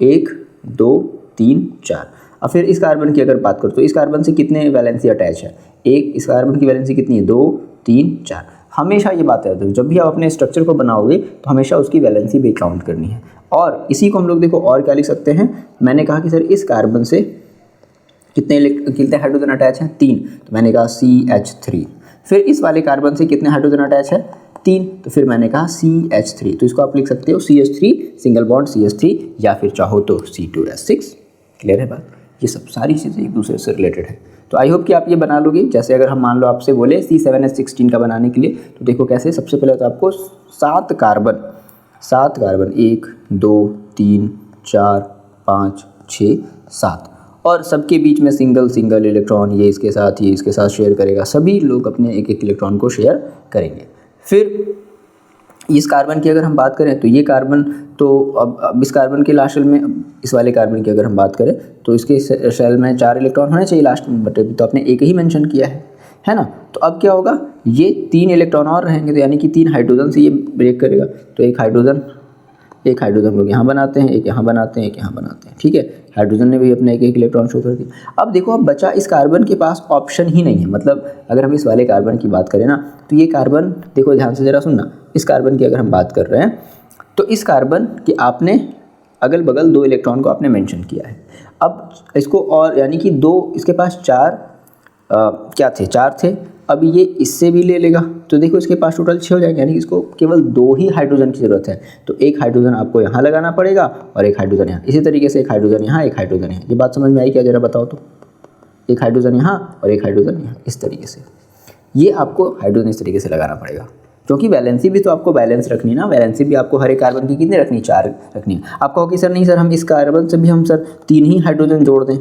1 2 3 4। अब फिर इस कार्बन की अगर बात करो तो इस कार्बन से कितने वैलेंसी अटैच है? एक। इस कार्बन की वैलेंसी कितनी है? 2 3 4। हमेशा ये बात है, जब भी आप अपने स्ट्रक्चर को बनाओगे तो हमेशा उसकी वैलेंसी भी काउंट करनी है। और इसी को हम लोग देखो और क्या लिख सकते हैं, मैंने कहा कि सर इस कार्बन से कितने हाइड्रोजन अटैच हैं? 3, तो मैंने कहा CH3। फिर इस वाले कार्बन से कितने हाइड्रोजन अटैच है? 3, तो फिर मैंने कहा CH3। तो इसको आप लिख सकते हो CH3 सिंगल बॉन्ड CH3, या फिर चाहो तो C2H6। क्लियर है बात? ये सब सारी चीज़ें एक दूसरे से रिलेटेड है। तो आई होप कि आप ये बना लोगे। जैसे अगर हम मान लो आपसे बोले C7H16 का बनाने के लिए, तो देखो कैसे, सबसे पहले तो आपको 7 कार्बन 1 2 3 4 5 6 7, और सबके बीच में सिंगल इलेक्ट्रॉन, ये इसके साथ शेयर करेगा। सभी लोग अपने एक इलेक्ट्रॉन को शेयर करेंगे। फिर इस कार्बन की अगर हम बात करें तो ये कार्बन, तो अब इस कार्बन के लास्ट शेल में, इस वाले कार्बन की अगर हम बात करें तो इसके शेल में 4 इलेक्ट्रॉन होने चाहिए लास्ट में, बट अभी तो आपने एक ही मेंशन किया है ना। तो अब क्या होगा, ये 3 इलेक्ट्रॉन और रहेंगे, तो यानी कि 3 हाइड्रोजन से ये ब्रेक करेगा। तो एक हाइड्रोजन लोग यहाँ बनाते हैं, एक यहाँ बनाते हैं, एक यहाँ बनाते हैं। ठीक है, हाइड्रोजन ने भी अपने एक इलेक्ट्रॉन शो कर दिया। अब देखो, अब बचा इस कार्बन के पास ऑप्शन ही नहीं है। मतलब अगर हम इस वाले कार्बन की बात करें ना, तो ये कार्बन देखो ध्यान से ज़रा सुनना, इस कार्बन की अगर हम बात कर रहे हैं तो इस कार्बन के आपने अगल बगल 2 इलेक्ट्रॉन को आपने मेंशन किया है। अब इसको और यानी कि 2, इसके पास 4 थे। अब ये इससे भी ले लेगा तो देखो इसके पास टोटल 6 हो जाएंगे, यानी कि इसको केवल 2 ही हाइड्रोजन की ज़रूरत है। तो एक हाइड्रोजन आपको यहाँ लगाना पड़ेगा और एक हाइड्रोजन यहाँ, इसी तरीके से एक हाइड्रोजन यहाँ, एक हाइड्रोजन यहाँ। ये बात समझ में आई क्या? जरा बताओ तो। एक हाइड्रोजन यहाँ और एक हाइड्रोजन यहाँ, इस तरीके से ये आपको हाइड्रोजन इस तरीके से लगाना पड़ेगा, क्योंकि वैलेंसी भी तो आपको बैलेंस रखनी ना। वैलेंसी भी आपको हर एक कार्बन की कितनी रखनी? 4 रखनी। आप कहो कि सर नहीं सर, हम इस कार्बन से भी हम सर 3 ही हाइड्रोजन जोड़ दें,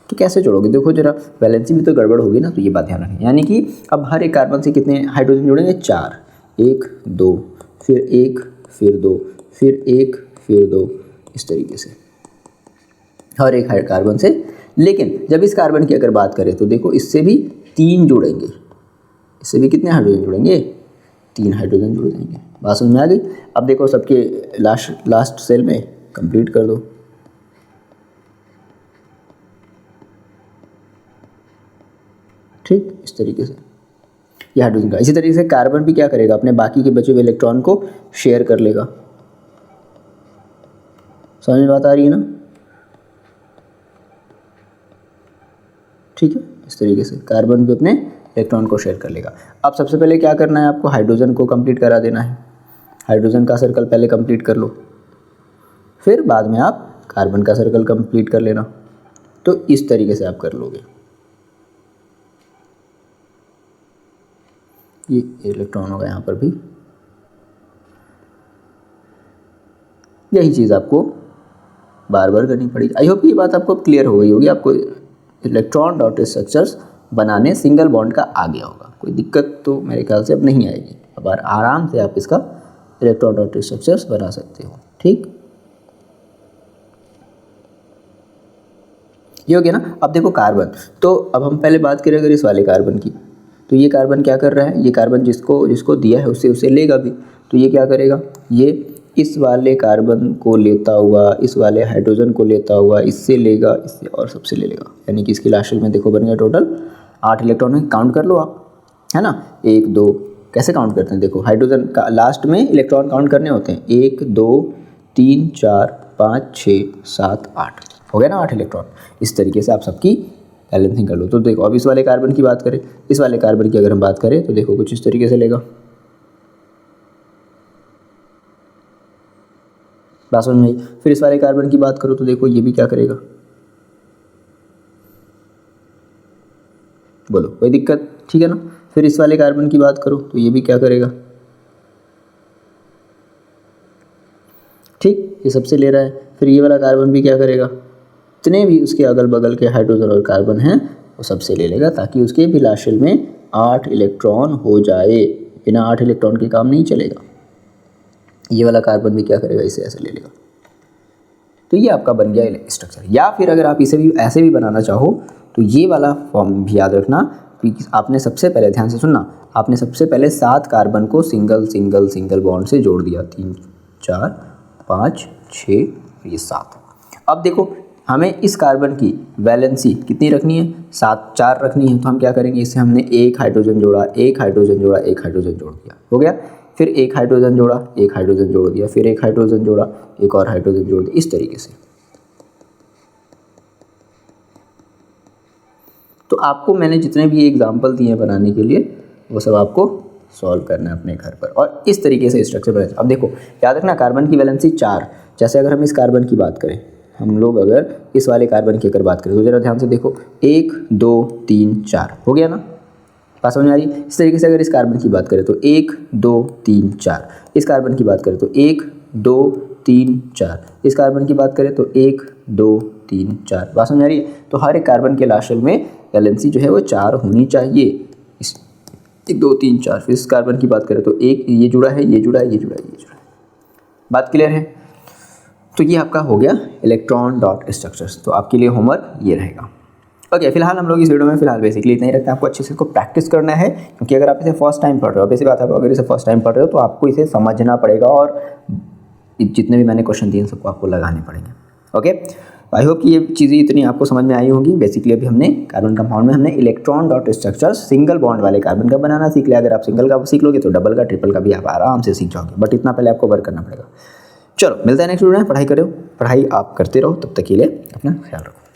तो कैसे जोड़ोगे? देखो जरा, वैलेंसी भी तो गड़बड़ होगी ना, तो ये बात ध्यान रखनी। यानी कि अब हर एक कार्बन से कितने हाइड्रोजन जोड़ेंगे? 4, 1 2, फिर 1 फिर 2, फिर 1 फिर 2, इस तरीके से हर एक कार्बन से। लेकिन जब इस कार्बन की अगर बात करें तो देखो इससे भी 3 जुड़ेंगे, इससे भी कितने हाइड्रोजन जुड़ेंगे? 3 हाइड्रोजन जुड़ जाएंगे। बात समझ में आ गई? अब देखो सबके लास्ट सेल में कंप्लीट कर दो। ठीक, इस तरीके से ये हाइड्रोजन का। इसी तरीके से कार्बन भी क्या करेगा? अपने बाकी के बचे हुए इलेक्ट्रॉन को शेयर कर लेगा। समझ में बात आ रही है ना? ठीक है, इस तरीके से कार्बन भी अपने इलेक्ट्रॉन को शेयर कर लेगा। अब सबसे पहले क्या करना है आपको? हाइड्रोजन को कंप्लीट करा देना है। हाइड्रोजन का सर्कल पहले कंप्लीट कर लो, फिर बाद में आप कार्बन का सर्कल कंप्लीट कर लेना। तो इस तरीके से आप कर लोगे। ये इलेक्ट्रॉन होगा यहाँ पर भी। यही चीज़ आपको बार बार करनी पड़ेगी। आई होप ये बात आपको क्लियर हो गई होगी। आपको इलेक्ट्रॉन डॉट स्ट्रक्चर्स बनाने सिंगल बॉन्ड का आ गया होगा, कोई दिक्कत तो मेरे ख्याल से अब नहीं आएगी। अब आराम से आप इसका इलेक्ट्रॉन डॉट स्ट्रक्चर्स बना सकते हो। ठीक, ये हो गया ना। अब देखो कार्बन, तो अब हम पहले बात करें अगर इस वाले कार्बन की, तो ये कार्बन क्या कर रहा है? ये कार्बन जिसको दिया है उसे लेगा भी। तो ये क्या करेगा? ये इस वाले कार्बन को लेता हुआ, इस वाले हाइड्रोजन को लेता हुआ, इससे लेगा, इससे और सबसे ले लेगा। यानी कि इसकी लास्ट में देखो बन गया टोटल 8 इलेक्ट्रॉन है। काउंट कर लो आप, है ना। 1 2, कैसे काउंट करते हैं? देखो हाइड्रोजन का लास्ट में इलेक्ट्रॉन काउंट करने होते हैं। 1 2 3 4 5 6 7 8, हो गया ना 8 इलेक्ट्रॉन। इस तरीके से आप सबकी बैलेंसिंग कर लो। तो देखो अब इस वाले कार्बन की बात करें, इस वाले कार्बन की अगर हम बात करें तो देखो कुछ इस तरीके से लेगा, बात समझ में आई। फिर इस वाले कार्बन की बात करो तो देखो ये भी क्या करेगा, बोलो कोई दिक्कत, ठीक है ना। फिर इस वाले कार्बन की बात करो तो ये भी क्या करेगा, ठीक, ये सबसे ले रहा है। फिर ये वाला कार्बन भी क्या करेगा, जितने भी उसके अगल बगल के हाइड्रोजन और कार्बन हैं वो सबसे ले लेगा, ताकि उसके बिलाशल में 8 इलेक्ट्रॉन हो जाए। बिना 8 इलेक्ट्रॉन के काम नहीं चलेगा। ये वाला कार्बन भी क्या करेगा, इसे ऐसे ले लेगा। तो ये आपका बन गया स्ट्रक्चर। या फिर अगर आप इसे भी ऐसे भी बनाना चाहो तो ये वाला फॉर्म भी याद रखना, क्योंकि आपने सबसे पहले ध्यान से सुनना, आपने सबसे पहले 7 कार्बन को सिंगल सिंगल सिंगल बॉन्ड से जोड़ दिया, 3 4 5 6 ये 7। अब देखो हमें इस कार्बन की वैलेंसी कितनी रखनी है, 7 4 रखनी है। तो हम क्या करेंगे, इससे हमने एक हाइड्रोजन जोड़ा, एक हाइड्रोजन जोड़ा, एक हाइड्रोजन जोड़ दिया, हो गया। फिर एक हाइड्रोजन जोड़ा, एक हाइड्रोजन जोड़ दिया, फिर एक हाइड्रोजन जोड़ा, एक और हाइड्रोजन जोड़ दिया, इस तरीके से। तो आपको मैंने जितने भी एग्जाम्पल दिए हैं बनाने के लिए वो सब आपको सॉल्व करना है अपने घर पर, और इस तरीके से स्ट्रक्चर बनाए। अब देखो याद रखना कार्बन की वैलेंसी 4, जैसे अगर हम इस कार्बन की बात करें, हम लोग अगर इस वाले कार्बन की अगर बात करें तो जरा ध्यान से देखो, 1 2 3 4 हो गया ना, बात समझ में आ रही। इस तरीके से अगर इस कार्बन की बात करें तो 1 2 3 4, इस कार्बन की बात करें तो 1 2 3 4, इस कार्बन की बात करें तो 1 2 3 4, बात समझ आ रही है। तो हर एक कार्बन के लाशल में वैलेंसी जो है वो 4 होनी चाहिए, इस 1 2 3 4। फिर इस कार्बन की बात करें तो एक ये जुड़ा है, ये जुड़ा है, ये जुड़ा है, ये जुड़ा है। बात क्लियर है। तो ये आपका हो गया इलेक्ट्रॉन डॉट स्ट्रक्चर्स। तो आपके लिए होमवर्क ये रहेगा। ओके, फिलहाल हम लोग इस वीडियो में फिलहाल बेसिकली इतना ही रखते हैं। आपको अच्छे से इसको प्रैक्टिस करना है, क्योंकि अगर आप इसे फर्स्ट टाइम पढ़ रहे हो, बेसिक बात है, अगर इसे फर्स्ट टाइम पढ़ रहे हो तो आपको इसे समझना पड़ेगा, और जितने भी मैंने क्वेश्चन दिए सबको आपको लगाने पड़ेंगे। ओके, आई होप कि ये चीज़ें इतनी आपको समझ में आई होंगी। बेसिकली अभी हमने कार्बन कंपाउंड में हमने electron dot structure single bond वाले कार्बन का बनाना सीख लिया। अगर आप सिंगल का सीख लोगे तो डबल का ट्रिपल का भी आप आराम से सीख जाओगे, बट इतना पहले आपको वर्क करना पड़ेगा। चलो मिलता है नेक्स्ट वीडियो में। पढ़ाई करो, पढ़ाई आप करते रहो, तब तक के लिए अपना ख्याल रखो।